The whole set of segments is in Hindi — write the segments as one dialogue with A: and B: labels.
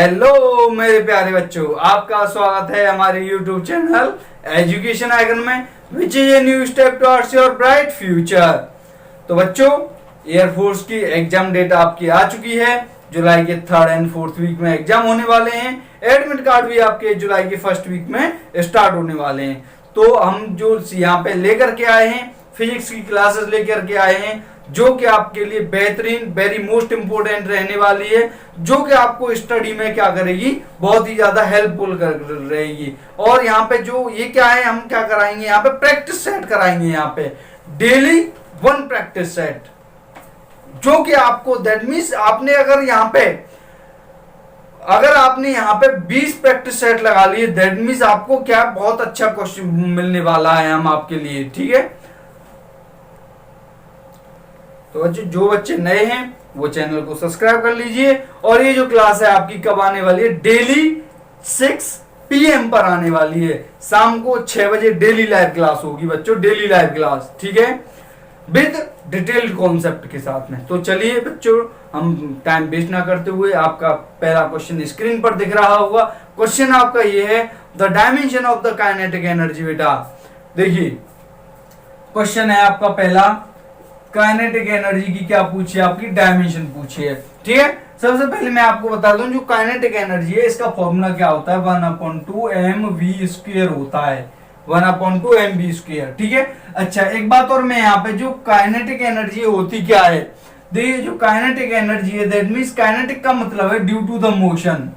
A: हेलो मेरे प्यारे बच्चों, आपका स्वागत है हमारे YouTube चैनल एजुकेशन आइकन में, which is a new step towards your bright future. तो बच्चों, एयरफोर्स की एग्जाम डेट आपकी आ चुकी है। जुलाई के 3rd एंड 4th वीक में एग्जाम होने वाले हैं। एडमिट कार्ड भी आपके जुलाई के 1st वीक में स्टार्ट होने वाले हैं। तो हम जो यहाँ पे लेकर के आए हैं, फिजिक्स की क्लासेस लेकर के आए हैं, जो कि आपके लिए बेहतरीन, वेरी मोस्ट इंपोर्टेंट रहने वाली है, जो कि आपको स्टडी में क्या करेगी, बहुत ही ज्यादा हेल्पफुल कर रहेगी। और यहाँ पे जो ये क्या है, हम क्या कराएंगे, यहाँ पे प्रैक्टिस सेट कराएंगे। यहाँ पे डेली 1 प्रैक्टिस सेट, जो कि आपको दैट मीन्स आपने अगर आपने यहाँ पे 20 प्रैक्टिस सेट लगा लिए, दैट मीन्स आपको क्या बहुत अच्छा क्वेश्चन मिलने वाला है हम आपके लिए। ठीक है, तो जो बच्चे नए हैं वो चैनल को सब्सक्राइब कर लीजिए। और ये जो क्लास है आपकी कब आने वाली है, डेली 6 PM पर आने वाली है। शाम को 6 बजे डेली लाइव क्लास होगी बच्चों, डेली लाइव क्लास। ठीक है, विद डिटेल्ड कॉन्सेप्ट के साथ में। तो चलिए बच्चों, हम टाइम वेस्ट ना करते हुए, आपका पहला क्वेश्चन स्क्रीन पर दिख रहा होगा। क्वेश्चन आपका ये है, the dimension of the kinetic energy. बेटा देखिए, क्वेश्चन है आपका पहला, काइनेटिक एनर्जी की क्या पूछी है, आपकी डायमेंशन पूछी है। ठीक है, सबसे पहले मैं आपको बता दूं, जो काइनेटिक एनर्जी है इसका फॉर्मूला क्या होता है, 1/2 mv² होता है, 1/2 mv²। ठीक है, अच्छा एक बात और, मैं यहाँ पे जो काइनेटिक एनर्जी होती क्या है, देखिए जो काइनेटिक एनर्जी है, दैट मीन्स काइनेटिक का मतलब है ड्यू टू द मोशन।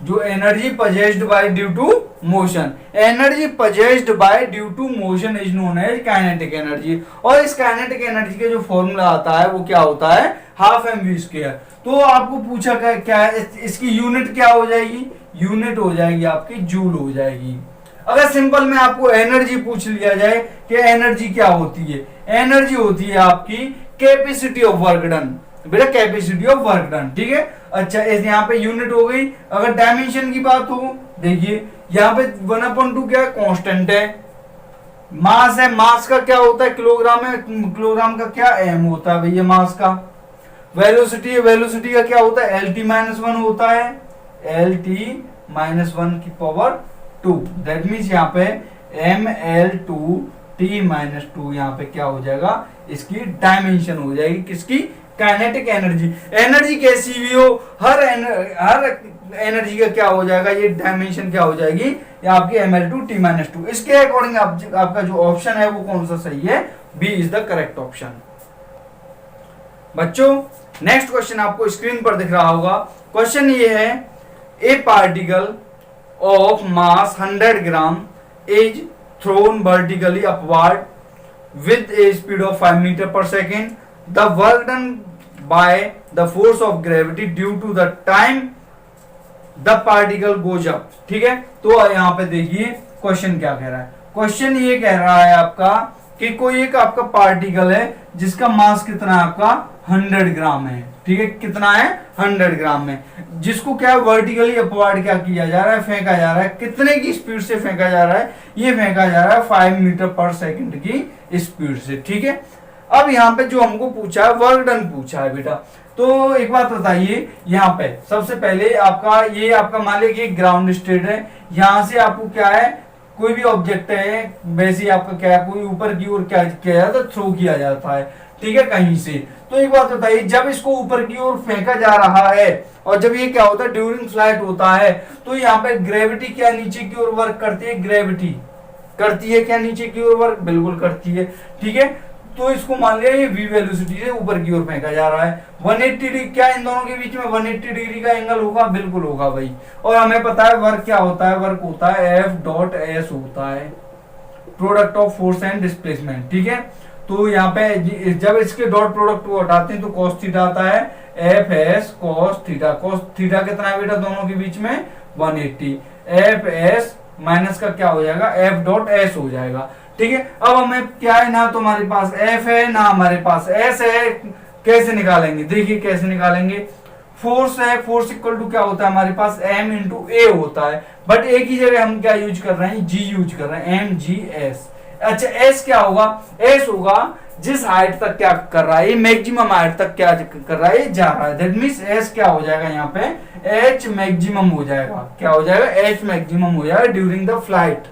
A: जो energy possessed by due to motion, energy possessed by due to motion is known as kinetic energy. और इस काइनेटिक एनर्जी का जो फॉर्मूला आता है वो क्या होता है, 1/2 mv²। तो आपको पूछा क्या है, इसकी यूनिट क्या हो जाएगी, यूनिट हो जाएगी आपकी जूल हो जाएगी। अगर सिंपल में आपको एनर्जी पूछ लिया जाए कि एनर्जी क्या होती है, एनर्जी होती है आपकी कैपेसिटी ऑफ वर्क डन। बेटा कैपेसिटी ऑफ वर्क डन। ठीक है, अच्छा यहाँ पे यूनिट हो गई। अगर डायमेंशन की बात हो, देखिए यहाँ पे 1/2 क्या है, कांस्टेंट है। मास है, मास का क्या होता है, किलोग्राम है, किलोग्राम का क्या m होता है भैया, मास का। वेलोसिटी है, वेलोसिटी का क्या होता है, LT-1 होता है, LT-1⁻²। दैट मीन्स यहाँ पे mL2T-2 यहाँ पे क्या हो जाएगा, इसकी डायमेंशन हो जाएगी, किसकी, काइनेटिक एनर्जी। एनर्जी कैसी भी हो, हर एनर्जी का क्या हो जाएगा, ये डायमेंशन क्या हो जाएगी, ये आपकी mL2T-2। इसके अकॉर्डिंग आपका जो ऑप्शन है वो कौन सा सही है, B is the correct option. बच्चों नेक्स्ट क्वेश्चन आपको स्क्रीन पर दिख रहा होगा। क्वेश्चन ये है, a particle of mass 100 gram is thrown vertically upward with a speed of 5 meter per second. The work done by the force of gravity due to the time the particle goes up. ठीक है, तो यहाँ पे देखिए क्वेश्चन क्या कह रहा है। क्वेश्चन ये कह रहा है आपका कि कोई एक आपका पार्टिकल है जिसका मास कितना है, आपका 100 ग्राम है। ठीक है, कितना है, 100 ग्राम में, जिसको क्या वर्टिकली अपवर्ड क्या किया जा रहा है, फेंका जा रहा है। कितने की स्पीड से फेंका जा रहा है, ये फेंका जा रहा है 5 मीटर पर सेकंड की स्पीड से। ठीक है, अब यहाँ पे जो हमको पूछा है, वर्क डन पूछा है बेटा। तो एक बात बताइए, यहाँ पे सबसे पहले आपका मान लीजिए ग्राउंड स्टेट है। यहाँ से आपको क्या है, कोई भी ऑब्जेक्ट है, वैसे आपका क्या है, कोई ऊपर की ओर क्या किया जाता है, थ्रो किया जाता है। ठीक है, कहीं से। तो एक बात बताइए, जब इसको ऊपर की ओर फेंका जा रहा है और जब ये क्या होता है, ड्यूरिंग फ्लाइट होता है, तो यहाँ पे ग्रेविटी क्या नीचे की ओर वर्क करती है, ग्रेविटी करती है क्या, नीचे की ओर वर्क, बिल्कुल करती है। ठीक है, तो इसको मान लिया ये v वेलोसिटी से ऊपर की ओर फेंका जा रहा है। 180 डिग्री, क्या इन दोनों के बीच में 180 डिग्री का एंगल होगा, बिल्कुल होगा भाई। और हमें पता है वर्क क्या होता है, वर्क होता है F.S होता है, product of force and displacement. ठीक है, तो यहाँ पे जब इसके डॉट प्रोडक्ट को हटाते हैं तो cos थीटा आता है, Fs cos theta. cos theta कितना है बेटा, दोनों के बीच में 180। Fs माइनस का क्या हो जाएगा, F.S हो जाएगा। ठीक है, अब हमें क्या है ना, तो हमारे पास F है ना, हमारे पास S है। कैसे निकालेंगे, देखिए कैसे निकालेंगे। फोर्स है, फोर्स इक्वल टू क्या होता है हमारे पास, M × A होता है। बट एक ही जगह हम क्या यूज कर रहे हैं, G यूज कर रहे हैं, MGS। अच्छा एस क्या होगा, एस होगा जिस हाइट तक क्या कर रहा है, ये मैक्सिमम हाइट तक क्या कर रहा है, जा रहा है। दैट मीन्स एस क्या हो जाएगा यहाँ पे, एच मैक्सिमम हो जाएगा, क्या हो जाएगा, एच मैक्सिमम हो जाएगा ड्यूरिंग द फ्लाइट।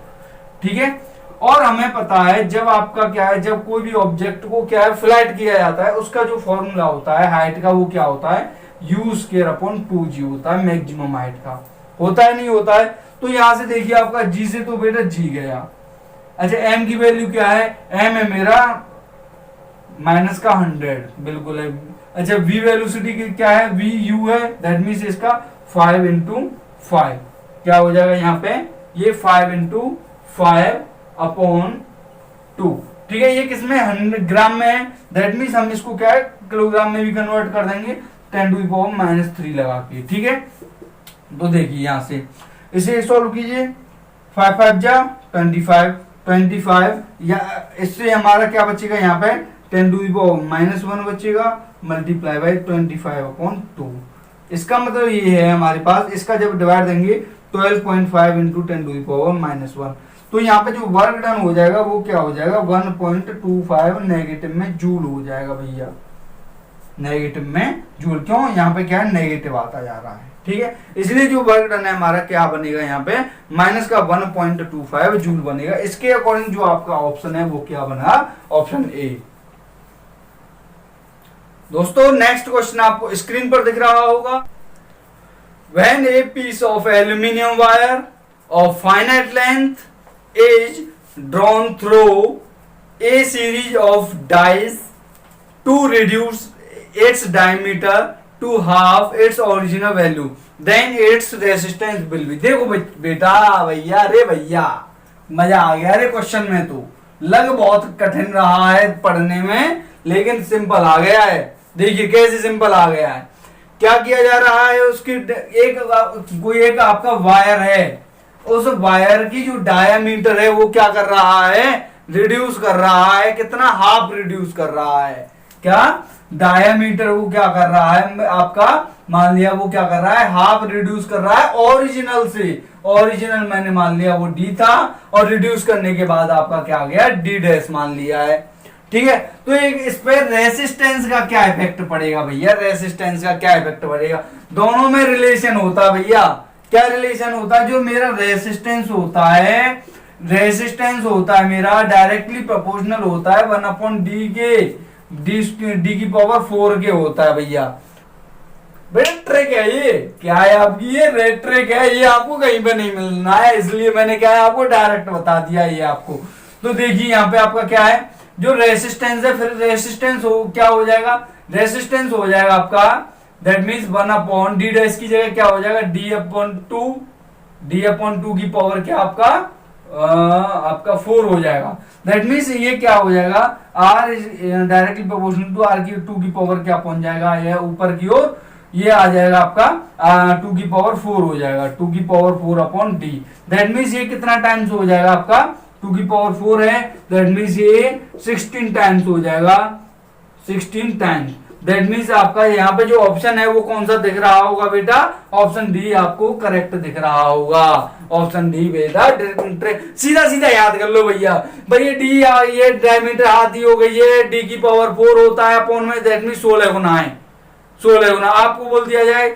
A: ठीक है, और हमें पता है जब आपका क्या है, जब कोई भी ऑब्जेक्ट को क्या है फ्लाइट किया जाता है, उसका जो फॉर्मूला होता है हाइट का, वो क्या होता है, यू स्क्वायर अपॉन 2g होता है मैक्सिमम हाइट का। होता है नहीं होता है? तो यहां से देखिए आपका जी से तो बेटा जी गया। अच्छा एम की वैल्यू क्या है, एम है मेरा माइनस का 100 बिल्कुल है। अच्छा वी वेलोसिटी क्या है, वी यू है, दैट मीन्स इसका 5 इंटू 5 क्या हो जाएगा यहाँ पे, ये 5 इंटू 5 अपॉन 2। ठीक है, ये किसमें 100 ग्राम में है, दैट मीन्स हम इसको क्या है किलोग्राम में भी कन्वर्ट कर देंगे 10⁻³ लगा के। ठीक है, तो देखिए यहां से इसे सॉल्व कीजिए, 5 5 जा 25 या इससे हमारा क्या बचेगा यहाँ पे 10⁻⁻1 बचेगा मल्टीप्लाई बाय 25/2। इसका मतलब ये है हमारे पास, इसका जब डिवाइड देंगे 12.5 इंटू 10⁻⁻1, तो यहाँ पे जो वर्क डन हो जाएगा वो क्या हो जाएगा 1.25 नेगेटिव में जूल हो जाएगा भैया, नेगेटिव में जूल। क्यों, यहाँ पे क्या है नेगेटिव आता जा रहा है। ठीक है, इसलिए जो वर्क डन है हमारा क्या बनेगा यहाँ पे माइनस का 1.25 जूल बनेगा। इसके अकॉर्डिंग जो आपका ऑप्शन है वो क्या बना, ऑप्शन ए। दोस्तों नेक्स्ट क्वेश्चन आपको स्क्रीन पर दिख रहा होगा, when a piece of aluminium wire of finite length is drawn through a series of dies to reduce its diameter to half its original value, then its resistance will be। देखो बेटा भैया, रे भैया मजा आ गया रे क्वेश्चन में, तो लग बहुत कठिन रहा है पढ़ने में लेकिन सिंपल आ गया है। देखिए कैसे सिंपल आ गया है, क्या किया जा रहा है, उसकी कोई एक आपका वायर है, उस वायर की जो डायामीटर है वो क्या कर रहा है, रिड्यूस कर रहा है। कितना, हाफ रिड्यूस कर रहा है। क्या डायामीटर वो क्या कर रहा है आपका, मान लिया वो क्या कर रहा है, हाफ रिड्यूस कर रहा है ओरिजिनल से। ओरिजिनल मैंने मान लिया वो डी था, और रिड्यूस करने के बाद आपका क्या आ गया, डी डैश मान लिया है। ठीक है, तो एक इस पे रेसिस्टेंस का क्या इफेक्ट पड़ेगा भैया, रेसिस्टेंस का क्या इफेक्ट पड़ेगा, दोनों में रिलेशन होता है भैया। क्या रिलेशन होता है, जो मेरा रेसिस्टेंस होता है, रेसिस्टेंस होता है मेरा डायरेक्टली प्रोपोर्शनल होता है 1/d के, डी की पावर 4 के होता है भैया। रेड ट्रिक है ये, क्या है आपकी, ये रेड ट्रिक है, ये आपको कहीं पे नहीं मिलना है, इसलिए मैंने क्या है आपको डायरेक्ट बता दिया ये आपको। तो देखिए यहाँ पे आपका क्या है, जो रेसिस्टेंस है, फिर रेसिस्टेंस हो क्या हो जाएगा, रेसिस्टेंस हो जाएगा आपका दैट मीन्स 1/d डैश की जगह क्या हो जाएगा d/2 की पावर क्या आपका 4 हो जाएगा। दैट मीन्स ये क्या हो जाएगा, r directly proportional to r की 2 की पावर क्या पहुंच जाएगा, यह ऊपर की ओर ये आ जाएगा आपका 2 की पावर 4 हो जाएगा, 2 की पावर 4/d। दैट मीन्स ये कितना टाइम्स हो जाएगा आपका, 2 की पावर 4 है, दैट मीन्स ये 16 टाइम्स हो जाएगा, 16 टाइम्स। दैट मीन्स आपका यहाँ पे जो ऑप्शन है वो कौन सा दिख रहा होगा बेटा, ऑप्शन डी आपको करेक्ट दिख रहा होगा, ऑप्शन डी बेटा। सीधा सीधा याद कर लो भैया, भैया डी ये डायमीटर हाथी हो गई है, डी की पावर 4 होता है अपॉन में, दैट मीन्स 16 गुना है, 16 गुना। आपको बोल दिया जाए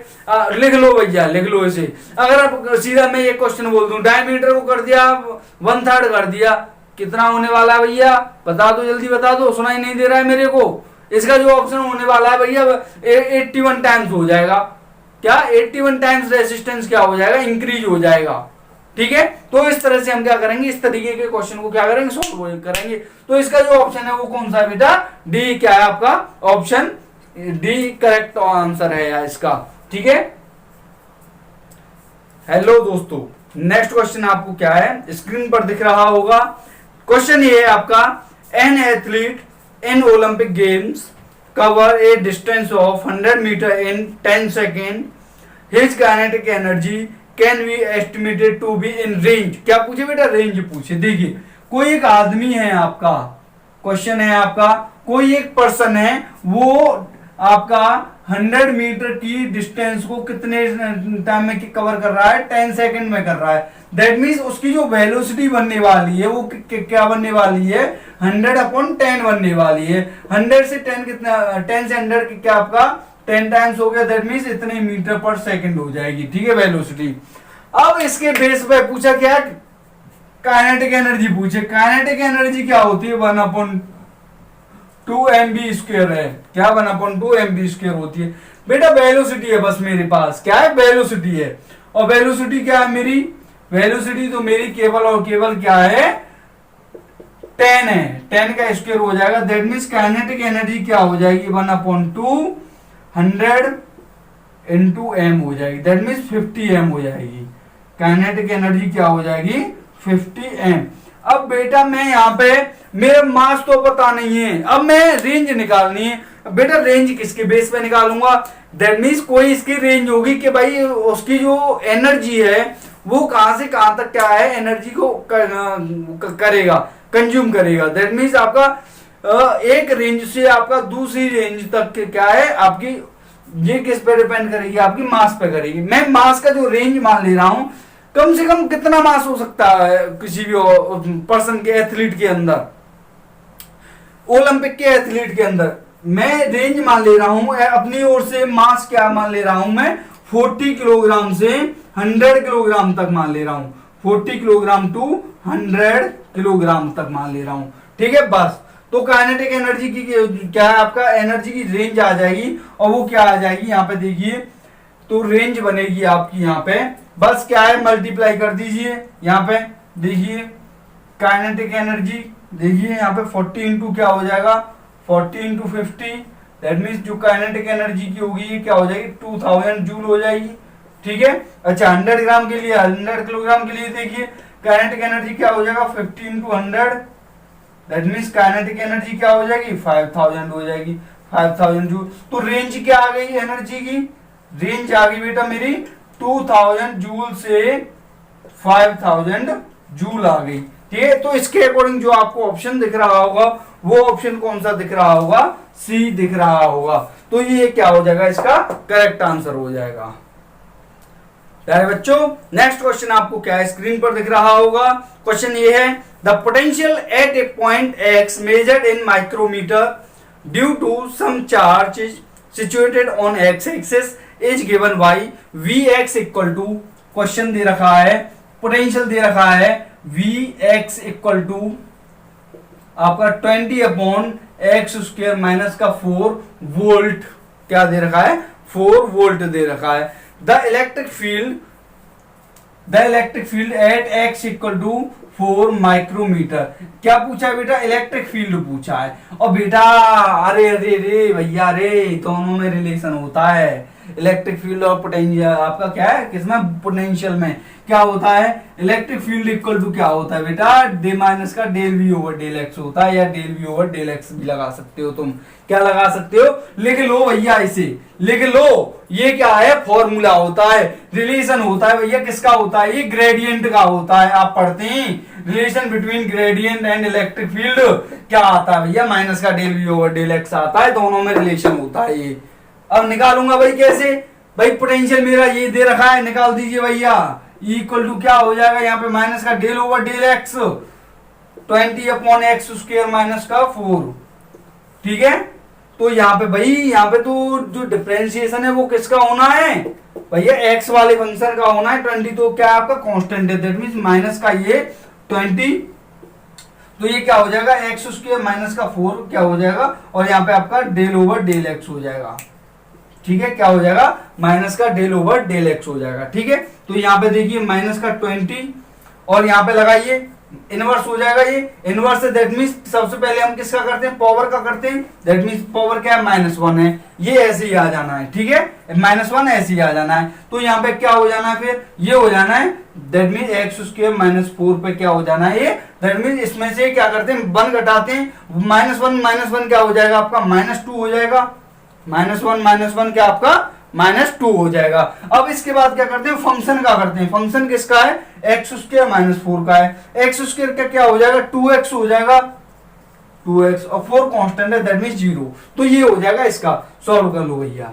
A: लिख लो भैया, लिख लो इसे। अगर आप सीधा मैं ये क्वेश्चन बोल दूं, डायमीटर को कर दिया 1/3 कर दिया, कितना होने वाला है भैया बता दो, जल्दी बता दो, सुनाई नहीं दे रहा है मेरे को। इसका जो ऑप्शन होने वाला है भैया 81 टाइम्स हो जाएगा। क्या 81 टाइम्स रेसिस्टेंस क्या हो जाएगा, इंक्रीज हो जाएगा। ठीक है, तो इस तरह से हम क्या करेंगे, इस तरीके के क्वेश्चन को क्या करेंगे, सोल्व करेंगे। तो इसका जो ऑप्शन है वो कौन सा है बेटा, डी क्या है आपका, ऑप्शन डी करेक्ट आंसर है इसका। ठीक है, हेलो दोस्तों, नेक्स्ट क्वेश्चन आपको क्या है स्क्रीन पर दिख रहा होगा। क्वेश्चन ये है आपका, an athlete in Olympic games cover a distance of 100 metre in 10 second, his kinetic energy can be estimated to be in range. क्या पूछे बेटा, रेंज पूछे। देखिए कोई एक आदमी है आपका, क्वेश्चन है आपका, कोई एक पर्सन है वो आपका 100 मीटर की डिस्टेंस को कितने टाइम में कवर कर रहा है, 10 सेकंड में कर रहा है। दैट मीन्स उसकी जो वेलोसिटी बनने वाली है वो क्या बनने वाली है, 100/10 बनने वाली है। 100 से 10 कितना, 10 से 100 क्या आपका 10 टाइम्स हो गया, दैट मीन्स इतने मीटर पर सेकंड हो जाएगी, ठीक है, वेलोसिटी। अब इसके बेस पे पूछा क्या, काइनेटिक एनर्जी पूछे। काइनेटिक एनर्जी क्या होती है, 1/2 mv² है। क्या 1/2 mv² होती है बेटा, वेलोसिटी है बस मेरे पास, क्या है, वेलोसिटी है। और वेलोसिटी क्या है मेरी, वेलोसिटी तो मेरी केवल और केवल क्या है, 10 है, 10 का स्क्वायर हो जाएगा। दैट मीन्स काइनेटिक एनर्जी क्या हो जाएगी, 1/2 100 इंटू एम हो जाएगी, दैट मीन्स 50 एम हो जाएगी। काइनेटिक एनर्जी क्या हो जाएगी, 50 एम। अब बेटा मैं यहाँ पे, मेरा मास तो पता नहीं है, अब मैं रेंज निकालनी है। बेटा रेंज किसके बेस पे निकालूंगा, दैट मीन्स कोई इसकी रेंज होगी कि भाई उसकी जो एनर्जी है वो कहां से कहां तक क्या है, एनर्जी को करेगा, कंज्यूम करेगा। दैट मीन्स आपका एक रेंज से आपका दूसरी रेंज तक क्या है आपकी, ये किस पे डिपेंड करेगी, आपकी मास पे करेगी। मैं मास का जो रेंज मान ले रहा हूं, कम से कम कितना मास हो सकता है किसी भी पर्सन के, एथलीट के अंदर, ओलंपिक के एथलीट के अंदर। मैं रेंज मान ले रहा हूं अपनी ओर से, मास क्या मान ले रहा हूं मैं, 40 किलोग्राम से 100 किलोग्राम तक मान ले रहा हूं, 40 किलोग्राम टू 100 किलोग्राम तक मान ले रहा हूं, ठीक है बस। तो काइनेटिक एनर्जी की क्या है, आपका एनर्जी की रेंज आ जाएगी, और वो क्या आ जाएगी यहाँ पे देखिए, तो रेंज बनेगी आपकी यहाँ पे, बस क्या है, मल्टीप्लाई कर दीजिए यहाँ पे, देखिए काइनेटिक एनर्जी, देखिए यहाँ पे 40 इंटू क्या हो जाएगा, 40 इंटू 50, दैट मीन्स जो काइनेटिक एनर्जी की होगी ये क्या हो जाएगी, 2000 जूल हो जाएगी, ठीक है। अच्छा 100 ग्राम के लिए, 100 किलोग्राम के लिए देखिए काइनेटिक एनर्जी क्या हो जाएगा, 50 into 100, that means kinetic energy क्या हो जाएगी, 5000 हो जाएगी, 5000 जूल। तो रेंज क्या आ गई एनर्जी की, रेंज आ गई बेटा मेरी 2000 जूल से 5000 जूल आ गई, ठीक है। तो इसके अकॉर्डिंग जो आपको ऑप्शन दिख रहा होगा, वो ऑप्शन कौन सा दिख रहा होगा, सी दिख रहा होगा। तो ये क्या हो जाएगा, इसका करेक्ट आंसर हो जाएगा। प्यारे बच्चों नेक्स्ट क्वेश्चन आपको क्या है, स्क्रीन पर दिख रहा होगा। क्वेश्चन ये है, the potential at a point X measured in micrometre due to some charge situated on X axis is given by V X equal to, question दे रखा है, पोटेंशियल दे रखा है वी एक्स इक्वल टू आपका 20/x² माइनस का 4 वोल्ट, क्या दे रखा है, 4 वोल्ट दे रखा है। The electric field at x equal to 4 micrometre, क्या पूछा है बेटा, इलेक्ट्रिक फील्ड पूछा है। और बेटा अरे अरे रे भैया रे, दोनों में रिलेशन होता है, इलेक्ट्रिक फील्ड और पोटेंशियल, आपका क्या है किसमें, पोटेंशियल में क्या होता है, इलेक्ट्रिक फील्ड इक्वल टू क्या होता है बेटा, डे माइनस का del V over del x होता है, या del V over del x भी लगा सकते हो तुम, क्या लगा सकते हो, लिख लो भैया, इसे लिख लो, ये क्या है, फॉर्मूला होता है, रिलेशन होता है भैया, किसका होता है, ये ग्रेडियंट का होता है। आप पढ़ते हैं relation between gradient and electric field, क्या आता है भैया, माइनस का del V over del x आता है, दोनों में रिलेशन होता है ये। अब निकालूंगा भाई कैसे, भाई पोटेंशियल मेरा ये दे रखा है, निकाल दीजिए भैया, इक्वल टू क्या हो जाएगा यहाँ पे, माइनस का del over del x, 20/x² minus का 4, ठीक है। तो यहाँ पे भाई, यहाँ पे तो जो डिफरेंशिएशन है वो किसका होना है भैया, एक्स वाले फंक्शन का होना है। 20 तो क्या आपका कांस्टेंट है, दैट मींस माइनस का ये 20, तो ये क्या हो जाएगा, x² माइनस का 4 क्या हो जाएगा, और यहाँ पे आपका डेल ओवर डेल एक्स हो जाएगा, ठीक है, क्या हो जाएगा, माइनस का डेल ओवर डेल एक्स हो जाएगा, ठीक है। तो यहाँ पे देखिए माइनस का 20, और यहाँ पे लगाइए इनवर्स हो जाएगा, ये इनवर्स है, दैट मींस सबसे पहले हम किसका करते हैं, पावर का करते हैं, दैट मींस पावर क्या है, -1 है, ये ऐसे ही आ जाना है, ठीक है, -1 ऐसे ही आ जाना है। तो यहाँ पे क्या हो जाना है, फिर ये हो जाना है, दैट मींस x² माइनस 4 पे क्या हो जाना है, ये दैट मींस इसमें से क्या करते हैं, 1 घटाते हैं, -1 क्या हो जाएगा आपका, -2 हो जाएगा, -1 क्या आपका -2 हो जाएगा। अब इसके बाद क्या करते हैं, फंक्शन का करते हैं, फंक्शन किसका है, x² माइनस 4 का है, x² का क्या हो जाएगा, 2x हो जाएगा, 2x, और 4 कांस्टेंट है, दैट मींस 0, तो ये हो जाएगा, इसका सॉल्व कर लो भैया।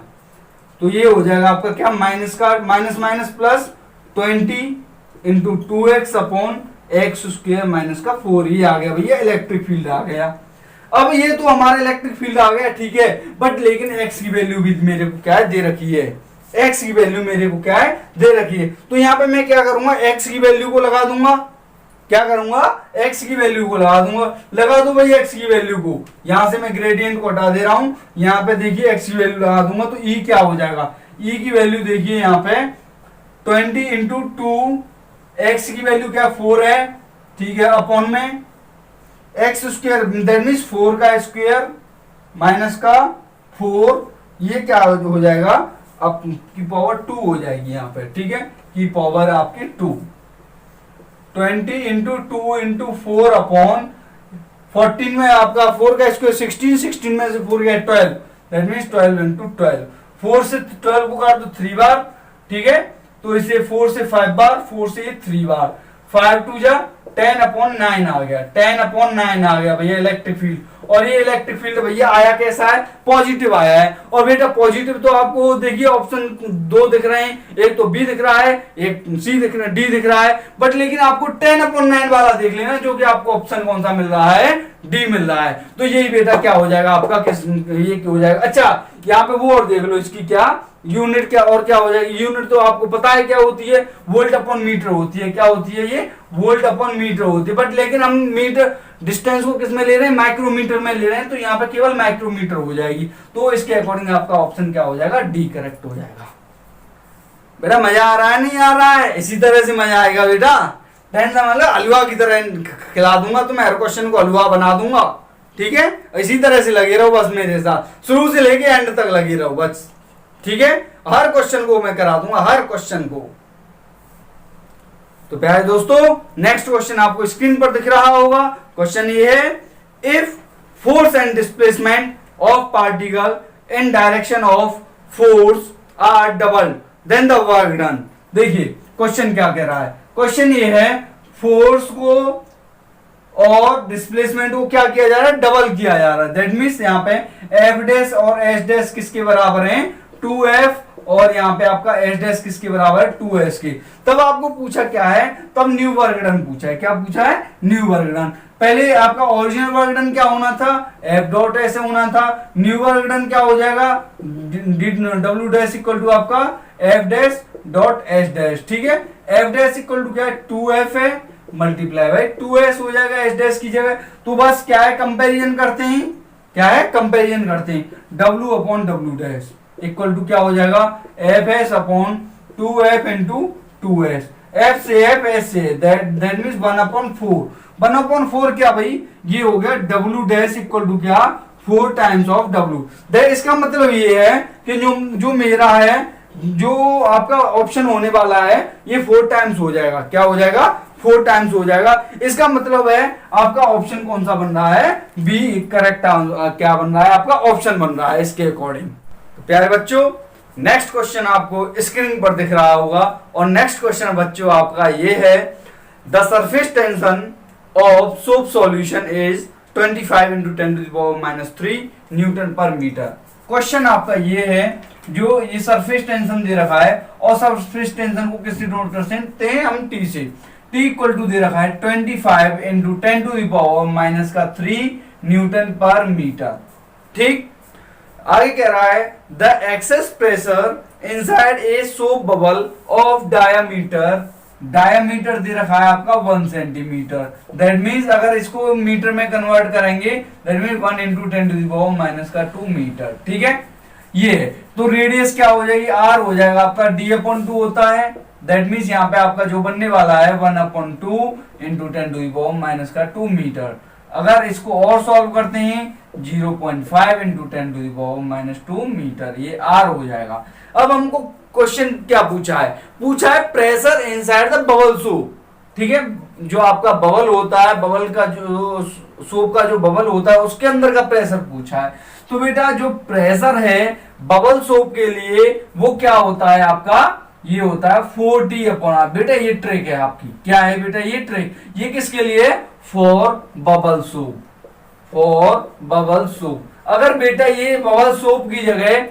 A: तो ये हो जाएगा आपका क्या, माइनस का minus minus plus 20 into 2x upon x square minus का 4, ये आ गया भैया इलेक्ट्रिक फील्ड आ गया। अब ये तो हमारा इलेक्ट्रिक फील्ड आ गया, ठीक है, बट लेकिन x की वैल्यू भी मेरे को क्या है दे रखी है, x की वैल्यू मेरे को क्या है दे रखी है। तो यहाँ पे मैं क्या करूंगा, x की वैल्यू को लगा दूंगा, क्या करूंगा, x की वैल्यू को लगा दूंगा, लगा दो भाई x की वैल्यू को, यहां से मैं ग्रेडियंट को हटा दे रहा हूं, यहाँ पे देखिए x की वैल्यू लगा दूंगा तो e क्या हो जाएगा, e की वैल्यू देखिए यहाँ पे 20 इंटू 2, x की वैल्यू क्या 4 है, ठीक है, अपॉन में एक्स स्क्वायर दैट मीन्स 4 का स्क्वायर माइनस का 4, ये क्या हो जाएगा, अब की पावर 2 हो जाएगी यहाँ पे, ठीक है, की पावर आपकी 2, 20 इंटू 2 इंटू 4 अपॉन 14 में आपका 4 का स्क्वायर 16, 16 में से 4 गया 12, दैट मीन्स 12 इंटू 12, 4 से 12 को काट दो 3 बार, ठीक है, तो इसे 4 से 5 बार, 4 से 3 बार, 5 टू जा 10 अपॉन 9 आ गया, 10 अपॉन 9 आ गया भैया इलेक्ट्रिक फील्ड। और ये इलेक्ट्रिक फील्ड भैया आया कैसा है, पॉजिटिव आया है। और बेटा पॉजिटिव तो आपको देखिए ऑप्शन 2 दिख रहे हैं, एक तो बी दिख रहा है, एक सी दिख रहा है, डी दिख रहा है, बट लेकिन आपको 10 अपॉन 9 वाला देख लेना, जो कि आपको ऑप्शन कौन सा मिल रहा है, डी मिल रहा है। तो यही बेटा क्या हो जाएगा आपका, किस ये क्या हो जाएगा। अच्छा यहाँ पे वो और देख लो, इसकी क्या यूनिट क्या और क्या हो जाएगी, यूनिट तो आपको पता है क्या होती है, वोल्ट अपॉन मीटर होती है, क्या होती है ये, वोल्ट अपॉन मीटर होती है, बट लेकिन हम मीटर डिस्टेंस को किस में ले रहे हैं, माइक्रोमीटर में ले रहे हैं, तो यहाँ पे केवल माइक्रोमीटर हो जाएगी। तो इसके अकॉर्डिंग आपका ऑप्शन क्या हो जाएगा, डी करेक्ट हो जाएगा। बेटा मजा आ रहा है नहीं आ रहा है, इसी तरह से मजा आएगा बेटा, टेंशन मतलब हलवा की तरह खिला दूंगा तुम्हें, हर क्वेश्चन को हलवा बना दूंगा, ठीक है, इसी तरह से लगे रहो बस मेरे साथ, शुरू से लेके एंड तक लगे रहो बस, ठीक है, हर क्वेश्चन को मैं करा दूंगा, हर क्वेश्चन को। तो प्यारे दोस्तों नेक्स्ट क्वेश्चन आपको स्क्रीन पर दिख रहा होगा, क्वेश्चन ये है, if force and displacement of particle in direction of force are double then the work done. देखिए क्वेश्चन क्या कह रहा है, क्वेश्चन ये है फोर्स को और डिस्प्लेसमेंट को क्या किया जा रहा है, डबल किया जा रहा है, दैट मीन्स यहाँ पे एफ डैश और एच डैश किसके बराबर हैं, 2f, और यहाँ पे आपका एच डैश किसके बराबर है, 2s के। तब आपको पूछा क्या है, तब न्यू वर्क डन पूछा है, क्या पूछा है, न्यू वर्क डन। पहले आपका ओरिजिनल वर्क डन क्या होना था, एफ डॉट ऐसे होना था, न्यू वर्क डन क्या हो जाएगा, डब्ल्यू डैश इक्वल टू आपका F dash dot H dash, ठीक है, एफ डैश इक्वल टू क्या है, 2f है मल्टीप्लाई बाय 2s हो जाएगा एच डैश की जगह। तो बस क्या है, कंपैरिजन करते हैं, क्या है, कंपैरिजन करते हैं, w upon W dash equal to क्या हो जाएगा, F S upon 2f into 2s, F से एफ एस से दैट मीन्स 1 अपॉन 4, 1 अपॉन 4 क्या भाई, ये हो गया w डैश इक्वल टू क्या, 4 टाइम्स ऑफ w। इसका मतलब ये है कि जो मेरा है, जो आपका ऑप्शन होने वाला है, ये 4 टाइम्स हो जाएगा, क्या हो जाएगा, 4 टाइम्स हो जाएगा। इसका मतलब है आपका ऑप्शन कौन सा बन रहा है, बी करेक्ट क्या बन रहा है, आपका ऑप्शन बन रहा है इसके अकॉर्डिंग। प्यारे बच्चों नेक्स्ट क्वेश्चन आपको स्क्रीन पर दिख रहा होगा, और नेक्स्ट क्वेश्चन बच्चों आपका ये है, the surface tension of soap solution is 25 into 10⁻³ Newton पर मीटर। क्वेश्चन आपका ये है, जो ये सरफेस टेंशन दे रखा है, और सरफेस टेंशन को किससे नोट करते हैं हम, टी से, टी इक्वल टू दे रखा है 25 इंटू 10⁻³ न्यूटन पर मीटर, ठीक। आगे कह रहा है, the excess pressure inside a soap bubble of diameter दे रखा है आपका 1 सेंटीमीटर, दैट मीन्स अगर इसको मीटर में कन्वर्ट करेंगे दैट मीन्स 1 इंटू 10⁻² मीटर, ठीक है। ये तो रेडियस क्या हो जाएगी, आर हो जाएगा आपका, d अपॉन 2 होता है, दैट मीन्स यहाँ पे आपका जो बनने वाला है 1 अपॉन 2 इंटू 10⁻² मीटर। अगर इसको और सॉल्व करते हैं 0.5 इंटू 10⁻² मीटर, ये आर हो जाएगा। अब हमको क्वेश्चन क्या पूछा है pressure inside the bubble soap, ठीक है, जो आपका बबल होता है, बबल का जो सोप का जो बबल होता है उसके अंदर का प्रेशर पूछा है। तो बेटा जो प्रेशर है बबल सोप के लिए वो क्या होता है आपका, ये होता है 40 अपॉन आर। बेटा ये ट्रिक है आपकी, क्या है बेटा ये ट्रिक, ये किसके लिए, for bubble soap, for bubble soap. अगर बेटा ये बबल सोप की जगह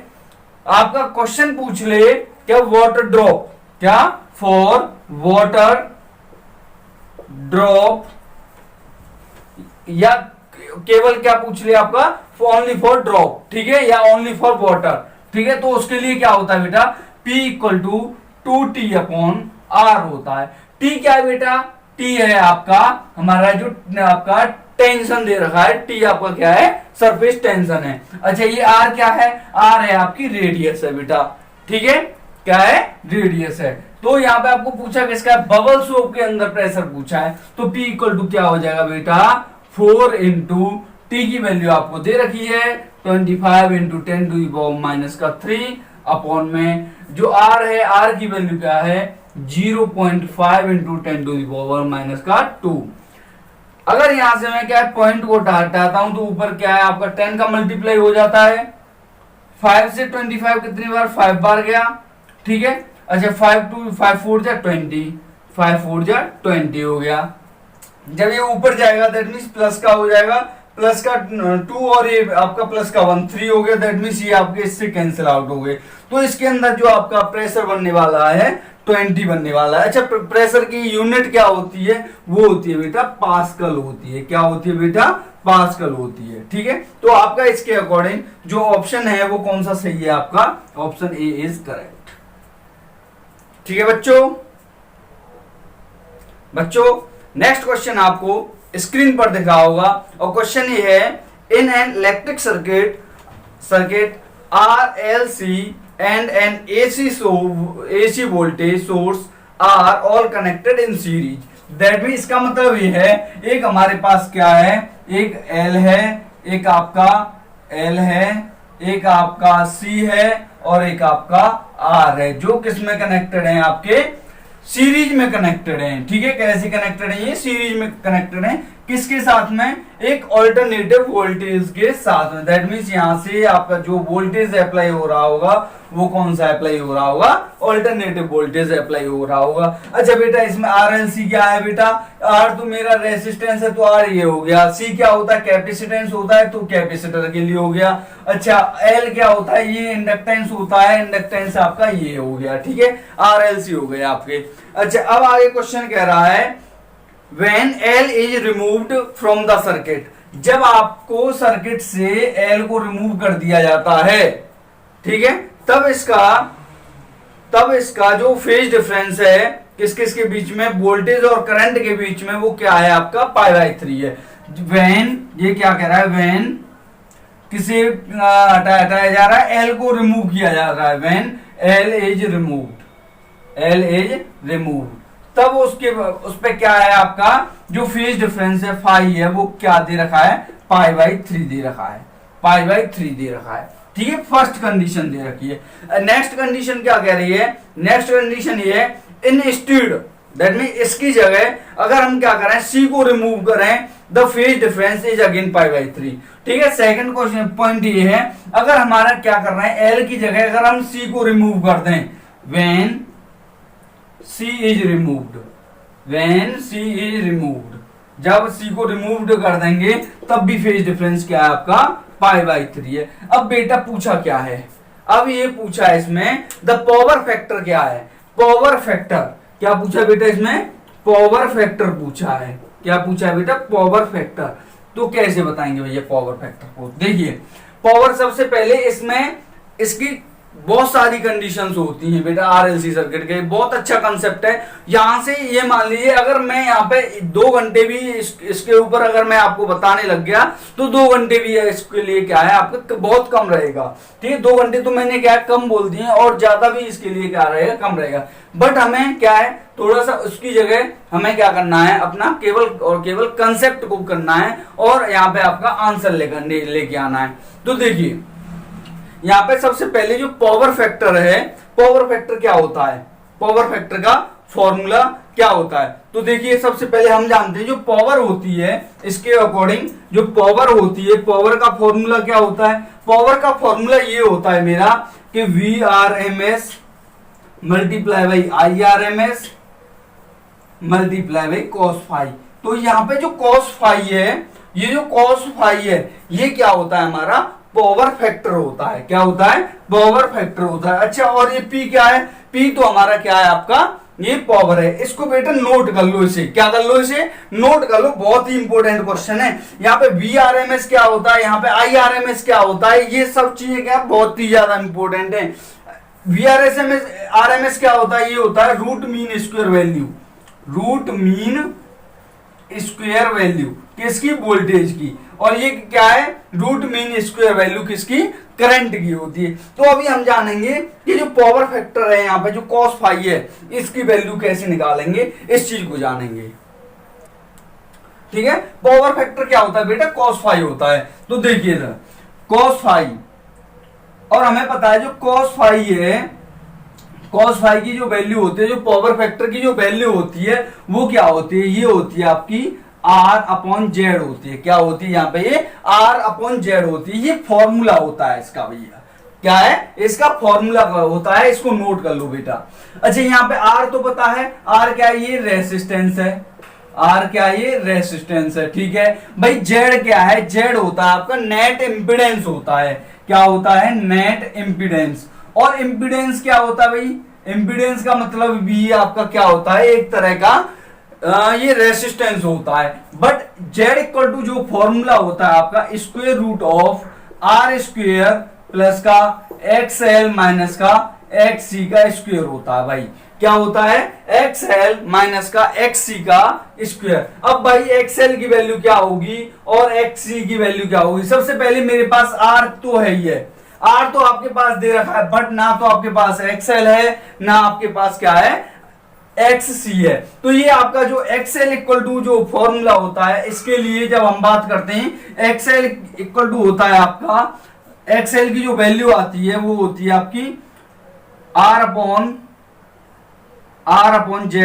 A: आपका क्वेश्चन पूछ ले क्या वाटर ड्रॉप, क्या फॉर वाटर ड्रॉप, या केवल क्या पूछ ले आपका ओनली फॉर ड्रॉप, ठीक है, या ओनली फॉर वाटर, ठीक है। तो उसके लिए क्या होता है बेटा, P equal to 2T upon R होता है। T क्या है बेटा, T है आपका हमारा जो आपका टेंशन दे रखा है, T आपका क्या है, सरफेस टेंशन है। अच्छा ये R क्या है, R है आपकी रेडियस है बेटा, ठीक है, क्या है, रेडियस है। तो यहाँ पे आपको पूछा किसका, बबल सोप के अंदर प्रेशर पूछा है, तो P इक्वल टू क्या हो जाएगा बेटा 4 इंटू टी की वैल्यू आपको दे रखी है 25 इंटू 10⁻³ अपॉन में जो R है, R की वैल्यू क्या है 0.5 इंटू 10⁻²। अगर यहां से मैं क्या है पॉइंट को हटाता हूं तो ऊपर क्या है आपका 10 का मल्टीप्लाई हो जाता है, 5 से 25 कितनी बार 5 बार गया, ठीक है। अच्छा 5 4 जा 20, 5 4 जा 20 हो गया। जब ये ऊपर जाएगा दैट मीन्स प्लस का हो जाएगा, प्लस का 2 और ये आपका प्लस का 1 3 हो गया, दैट मीन्स ये आपके इससे कैंसिल आउट हो गए। तो इसके अंदर जो आपका प्रेशर बनने वाला है 20 बनने वाला है। अच्छा प्रेशर की यूनिट क्या होती है, वो होती है बेटा पास्कल होती है, क्या होती है बेटा पास्कल होती है, ठीक है। तो आपका इसके अकॉर्डिंग जो ऑप्शन है वो कौन सा सही है, आपका ऑप्शन ए इज करेक्ट, ठीक है बच्चों। नेक्स्ट क्वेश्चन आपको स्क्रीन पर दिख रहा होगा और क्वेश्चन ये है, in an electric circuit RLC and an AC voltage source are all connected in series। That mean इसका मतलब ये है, एक हमारे पास क्या है, एक L है, एक आपका L है, एक आपका C है और एक आपका R है, जो किसमें कनेक्टेड है, आपके सीरीज में कनेक्टेड है, ठीक है। कैसे कनेक्टेड है, ये सीरीज में कनेक्टेड है, किसके साथ में, एक ऑल्टरनेटिव वोल्टेज के साथ में। दैट मीन्स यहां से आपका जो वोल्टेज अप्लाई हो रहा होगा वो कौन सा अप्लाई हो रहा होगा, ऑल्टरनेटिव वोल्टेज अप्लाई हो रहा होगा। अच्छा बेटा इसमें RLC क्या है बेटा, R तो मेरा रेसिस्टेंस है तो R ये हो गया, C क्या होता है कैपेसिटेंस होता है तो कैपेसिटर के लिए हो गया। अच्छा L क्या होता है, ये इंडक्टेंस होता है, इंडक्टेंस आपका ये हो गया, ठीक है, RLC हो गए आपके। अच्छा अब आगे क्वेश्चन कह रहा है, when L is removed from the circuit, जब आपको सर्किट से L को रिमूव कर दिया जाता है, ठीक है, तब इसका जो फेज डिफरेंस है किस किस के बीच में, वोल्टेज और करंट के बीच में, वो क्या है आपका π/3 है। when ये क्या कह रहा है, when किसे हटाया जा रहा है, L को रिमूव किया जा रहा है, when L is removed, तब उस पे क्या है आपका जो फेज डिफरेंस है फाई है वो क्या दे रखा है, π/3 दे रखा है, π/3 दे रखा है, ठीक है। फर्स्ट कंडीशन दे रखी है। नेक्स्ट कंडीशन क्या कह रही है, नेक्स्ट कंडीशन ये है, इंस्टेड दैट मीन इसकी जगह अगर हम क्या करें, C को रिमूव करें, the phase difference is again π/3, ठीक है। सेकंड क्वेश्चन पॉइंट ये है, अगर हमारा क्या करना है, L की जगह अगर हम C को रिमूव कर दें, when C is removed, जब C को रिमूव कर देंगे तब भी फेज डिफरेंस क्या है आपका π/3 है। अब बेटा पूछा क्या है, अब ये पूछा है इसमें द पावर फैक्टर क्या है, पावर फैक्टर क्या पूछा बेटा, इसमें पावर फैक्टर पूछा है, क्या पूछा है बेटा पावर फैक्टर। तो कैसे बताएंगे भैया पावर फैक्टर को, देखिए पावर सबसे पहले इसमें इसकी बहुत सारी कंडीशंस होती हैं बेटा, RLC सर्किट के बहुत अच्छा कंसेप्ट है। यहां से ये मान लीजिए अगर मैं यहाँ पे 2 घंटे भी इसके ऊपर अगर मैं आपको बताने लग गया तो 2 घंटे भी इसके लिए क्या है आपका बहुत कम रहेगा, ठीक है। 2 घंटे तो मैंने क्या कम बोल दिए और ज्यादा भी इसके लिए क्या रहेगा, कम रहेगा। बट हमें क्या है थोड़ा सा उसकी जगह हमें क्या करना है, अपना केवल और केवल कंसेप्ट को करना है और यहाँ पे आपका आंसर लेके आना है। तो देखिए यहाँ पे सबसे पहले जो पावर फैक्टर है, पावर फैक्टर क्या होता है, पावर फैक्टर का फॉर्मूला क्या होता है। तो देखिए सबसे पहले हम जानते हैं जो पावर होती है, इसके अकॉर्डिंग जो पावर होती है, पावर का फॉर्मूला क्या होता है, पावर का फॉर्मूला ये होता है मेरा कि VRMS multiply by IRMS multiply by cos phi. तो यहाँ पे जो cos फाई है, ये जो cos फाई है ये क्या होता है हमारा पावर फैक्टर होता है। क्या होता है? पावर फैक्टर होता है। अच्छा, और ये P क्या है? P तो हमारा क्या है आपका, ये पावर है। इसको बेटा नोट कर लो, इसे क्या कर लो, इसे नोट कर लो, बहुत ही इंपॉर्टेंट क्वेश्चन है। यहाँ पे VRMS क्या होता है, यहाँ पे IRMS क्या होता है, ये सब चीजें क्या बहुत ही ज्यादा इंपॉर्टेंट है। RMS क्या होता है, ये होता है root mean square value, root mean square value किसकी, वोल्टेज की। और ये क्या है, रूट मीन स्क्वायर वैल्यू किसकी, करंट की होती है। तो अभी हम जानेंगे कि जो पावर फैक्टर है यहाँ पे जो cos फाई है, इसकी वैल्यू कैसे निकालेंगे, इस चीज को जानेंगे। ठीक है, पावर फैक्टर क्या होता है बेटा, cos फाई होता है। तो देखिए cos फाई, और हमें पता है जो cos फाई है, cos फाई की जो वैल्यू होती है, जो पावर फैक्टर की जो वैल्यू होती है वो क्या होती है, ये होती है आपकी R/Z होती है। क्या होती है यहाँ पे, ये R/Z होती है। ये फॉर्मूला होता है इसका भैया, क्या है, इसका फॉर्मूला होता है, इसको नोट कर लो बेटा। अच्छा, यहाँ पे R तो पता है, R क्या है, ये रेसिस्टेंस है, R क्या है, ये रेसिस्टेंस है। ठीक है भाई, Z क्या है, Z होता है आपका नेट इम्पीडेंस होता है। क्या होता है, नेट इम्पीडेंस। और इम्पीडेंस क्या होता है भाई, इम्पीडेंस का मतलब भी आपका क्या होता है, एक तरह का ये रेसिस्टेंस होता है। बट Z इक्वल टू जो फॉर्मूला होता है आपका square root of R square plus का XL माइनस का XC का स्क्वायर होता है भाई। क्या होता है, XL माइनस का XC का स्क्वायर। अब भाई XL की वैल्यू क्या होगी और XC की वैल्यू क्या होगी। सबसे पहले मेरे पास R तो है ही है, R तो आपके पास दे रखा है, बट ना तो आपके पास XL है ना आपके पास क्या है, XC है। तो ये आपका जो XL इक्वल टू जो फॉर्मूला होता है, इसके लिए जब हम बात करते हैं, XL इक्वल टू होता है आपका, XL की जो वैल्यू आती है वो होती है आपकी R अपॉन Z।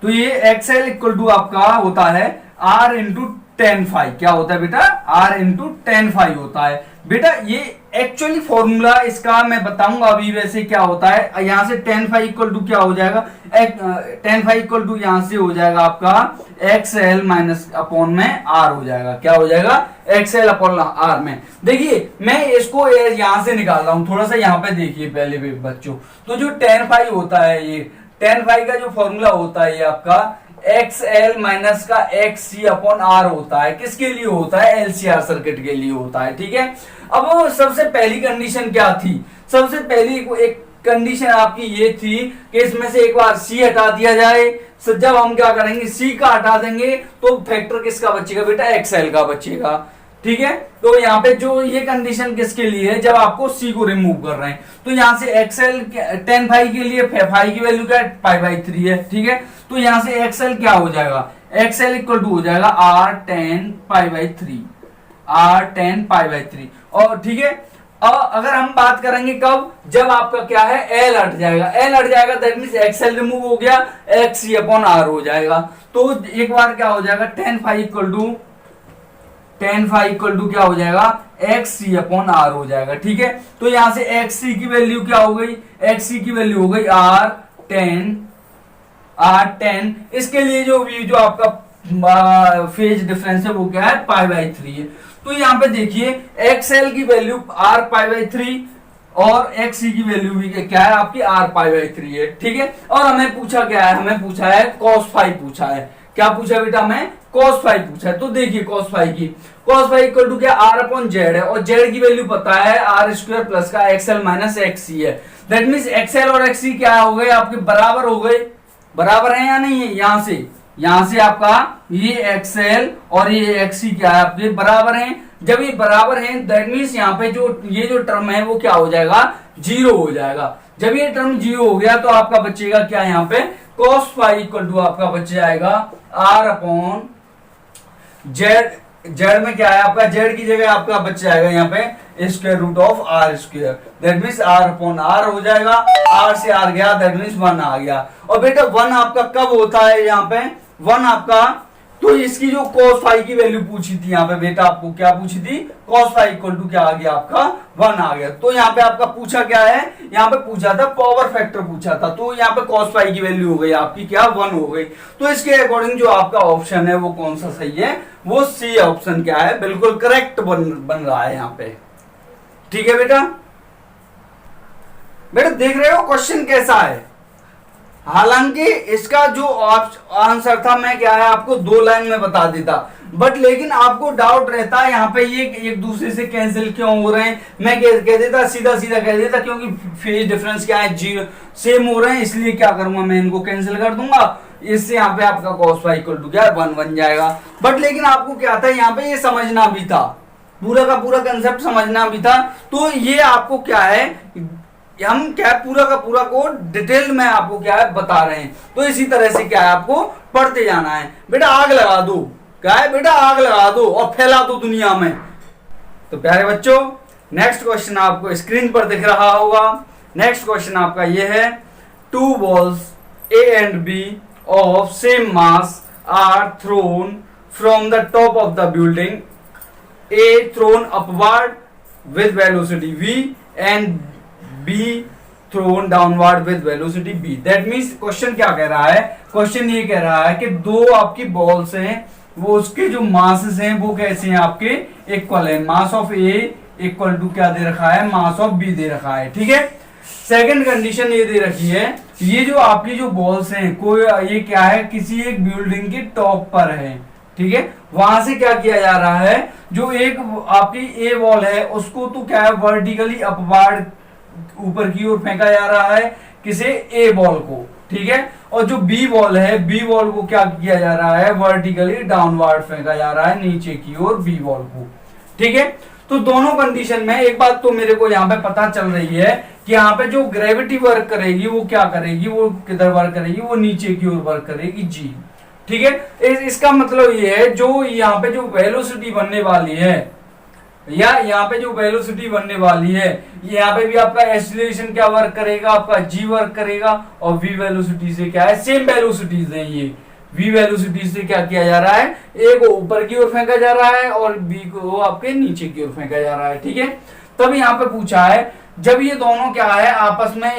A: तो ये XL इक्वल टू आपका होता है R इंटू टेन फाई। क्या होता है बेटा, R इंटू टेन फाई होता है। बेटा ये एक्चुअली फॉर्मूला इसका मैं बताऊंगा अभी। वैसे क्या होता है, यहां से टेन फाई इक्वल टू क्या हो जाएगा, टेन फाई इक्वल टू यहां से हो जाएगा आपका XL माइनस अपॉन में R हो जाएगा। क्या हो जाएगा, XL अपॉन R में। देखिए मैं इसको यहां से निकाल रहा हूं, थोड़ा सा यहां पे देखिए पहले भी बच्चों। तो जो टेन फाई होता है, ये टेन फाई का जो फॉर्मूला होता है ये आपका XL माइनस का XC अपॉन R होता है। किसके लिए होता है, LCR सर्किट के लिए होता है। ठीक है, अब सबसे पहली कंडीशन क्या थी, सबसे पहली एक कंडीशन आपकी ये थी कि इसमें से एक बार C हटा दिया जाए। जब हम क्या करेंगे, C का हटा देंगे तो फैक्टर किसका बचेगा बेटा, XL का बचेगा। ठीक है, तो यहाँ पे जो ये कंडीशन किसके लिए है, जब आपको C को रिमूव कर रहे हैं। तो यहाँ से XL टेन फाई के लिए फाई की वैल्यू क्या है, π/3 है। ठीक है, तो यहाँ से XL क्या हो जाएगा, XL इक्वल टू हो जाएगा R10 π/3, R10 π/3। और ठीक है, अब अगर हम बात करेंगे कब, जब आपका क्या है, L हट जाएगा, L हट जाएगा दैट मींस XL रिमूव हो गया, XC अपॉन R हो जाएगा। तो एक बार क्या हो जाएगा, टेन फाई इक्वल टू क्या हो जाएगा, XC अपॉन R हो जाएगा। ठीक है, तो यहां से XC की वैल्यू क्या हो गई, XC की वैल्यू हो गई R10। इसके लिए जो आपका फेज डिफरेंस है वो क्या है, π/3 है। तो यहाँ पे देखिए XL की वैल्यू R π/3 और XC की वैल्यू भी क्या है आपकी R π/3 है। ठीक है, और हमें पूछा क्या है, हमें पूछा है cos फाई पूछा है। क्या पूछा बेटा, हमें cos फाई पूछा है। तो देखिए cos फाई इक्वल टू क्या, R अपॉन Z है, और Z की वैल्यू पता है R स्क्वायर प्लस का XL माइनस XC है। दैट मींस XL और XC क्या हो गए आपके, बराबर हो गए, बराबर है या नहीं है। यहां से आपका ये XL और ये XC क्या है आपके, बराबर हैं। जब ये बराबर हैं दैट मींस यहाँ पे ये जो टर्म है वो क्या हो जाएगा, जीरो हो जाएगा। जब ये टर्म जीरो हो गया तो आपका बचेगा क्या, यहाँ पे cos फाई इक्वल टू आपका बच जाएगा R अपॉन Z में क्या है आपका, Z की जगह आपका बच जाएगा यहाँ पे square root of R square. That means R upon R हो जाएगा, R से R गया दैट मींस 1 आ गया। और बेटा 1 आपका कब होता है, यहाँ पे 1 आपका तो इसकी जो cos फाई की वैल्यू पूछी थी यहाँ पे बेटा, आपको क्या पूछी थी, cos फाई इक्वल टू क्या आ गया आपका 1 आ गया। तो यहाँ पे आपका पूछा क्या है, यहाँ पे पूछा था पावर फैक्टर पूछा था, तो यहाँ पे cos फाई की वैल्यू हो गई आपकी क्या 1 हो गई। तो इसके अकॉर्डिंग जो आपका ऑप्शन है वो कौन सा सही है, वो सी ऑप्शन क्या है, बिल्कुल करेक्ट बन रहा है यहाँ पे। ठीक है बेटा, बेटा देख रहे हो क्वेश्चन कैसा है। हालांकि इसका जो आंसर था मैं क्या है आपको 2 लाइन में बता देता, बट लेकिन आपको डाउट रहता है यहाँ पे ये एक दूसरे से कैंसिल क्यों हो रहे हैं। मैं कह देता सीधा सीधा कह देता क्योंकि फेज डिफरेंस क्या है, 0 सेम हो रहे हैं, इसलिए क्या करूंगा मैं इनको कैंसिल कर दूंगा। इससे यहाँ पे आपका cos फाई इक्वल टू क्या है 1 बन जाएगा। बट लेकिन आपको क्या था यहाँ पे ये समझना भी था, पूरा का पूरा कंसेप्ट समझना भी था। तो ये आपको क्या है, हम क्या पूरा का पूरा को डिटेल में आपको क्या है बता रहे हैं। तो इसी तरह से क्या है आपको पढ़ते जाना है। बेटा आग लगा दो, क्या है बेटा, आग लगा दो और फैला दो दुनिया में। तो प्यारे बच्चों, नेक्स्ट क्वेश्चन आपको स्क्रीन पर दिख रहा होगा। नेक्स्ट क्वेश्चन आपका ये है, 2 balls A and B of same mass are thrown from the top of the building. A thrown upward with velocity v and B thrown downward with velocity b. That means question क्या कह रहा है, क्वेश्चन ये कह रहा है कि 2 आपकी बॉल्स हैं, वो उसके जो मासेस हैं वो कैसे हैं आपके इक्वल है। Mass of A equal to क्या दे रखा है, मास ऑफ बी दे रखा है। ठीक है, सेकंड कंडीशन ये दे रखी है, ये जो आपकी जो बॉल्स हैं कोई ये क्या है, किसी एक बिल्डिंग के टॉप पर है। ठीक है, वहां से क्या किया जा रहा है, जो एक आपकी ए बॉल है उसको तो क्या है वर्टिकली अपवार्ड ऊपर की ओर फेंका जा रहा है, किसे, ए बॉल को। ठीक है, और जो बी बॉल है, बी बॉल को क्या किया जा रहा है, वर्टिकली डाउनवर्ड फेंका जा रहा है नीचे की ओर बी बॉल को। ठीक है, तो दोनों कंडीशन में एक बात तो मेरे को यहाँ पे पता चल रही है कि यहाँ पे जो ग्रेविटी वर्क करेगी वो क्या करेगी, वो किधर वर्क करेगी, वो नीचे की ओर वर्क करेगी जी। ठीक है, इसका मतलब ये है जो यहाँ पे जो वेलोसिटी बनने वाली है, या यहाँ पे जो वेलोसिटी बनने वाली है, यहाँ पे भी आपका एक्सीलरेशन क्या वर्क करेगा, आपका जी वर्क करेगा, और वी वेलोसिटी से क्या है, सेम वेलोसिटीज हैं ये। वी वेलोसिटी से क्या किया जा रहा है, ए को ऊपर की ओर फेंका जा रहा है और बी को आपके नीचे की ओर फेंका जा रहा है। ठीक है, तब यहाँ पे पूछा है जब ये दोनों क्या है आपस में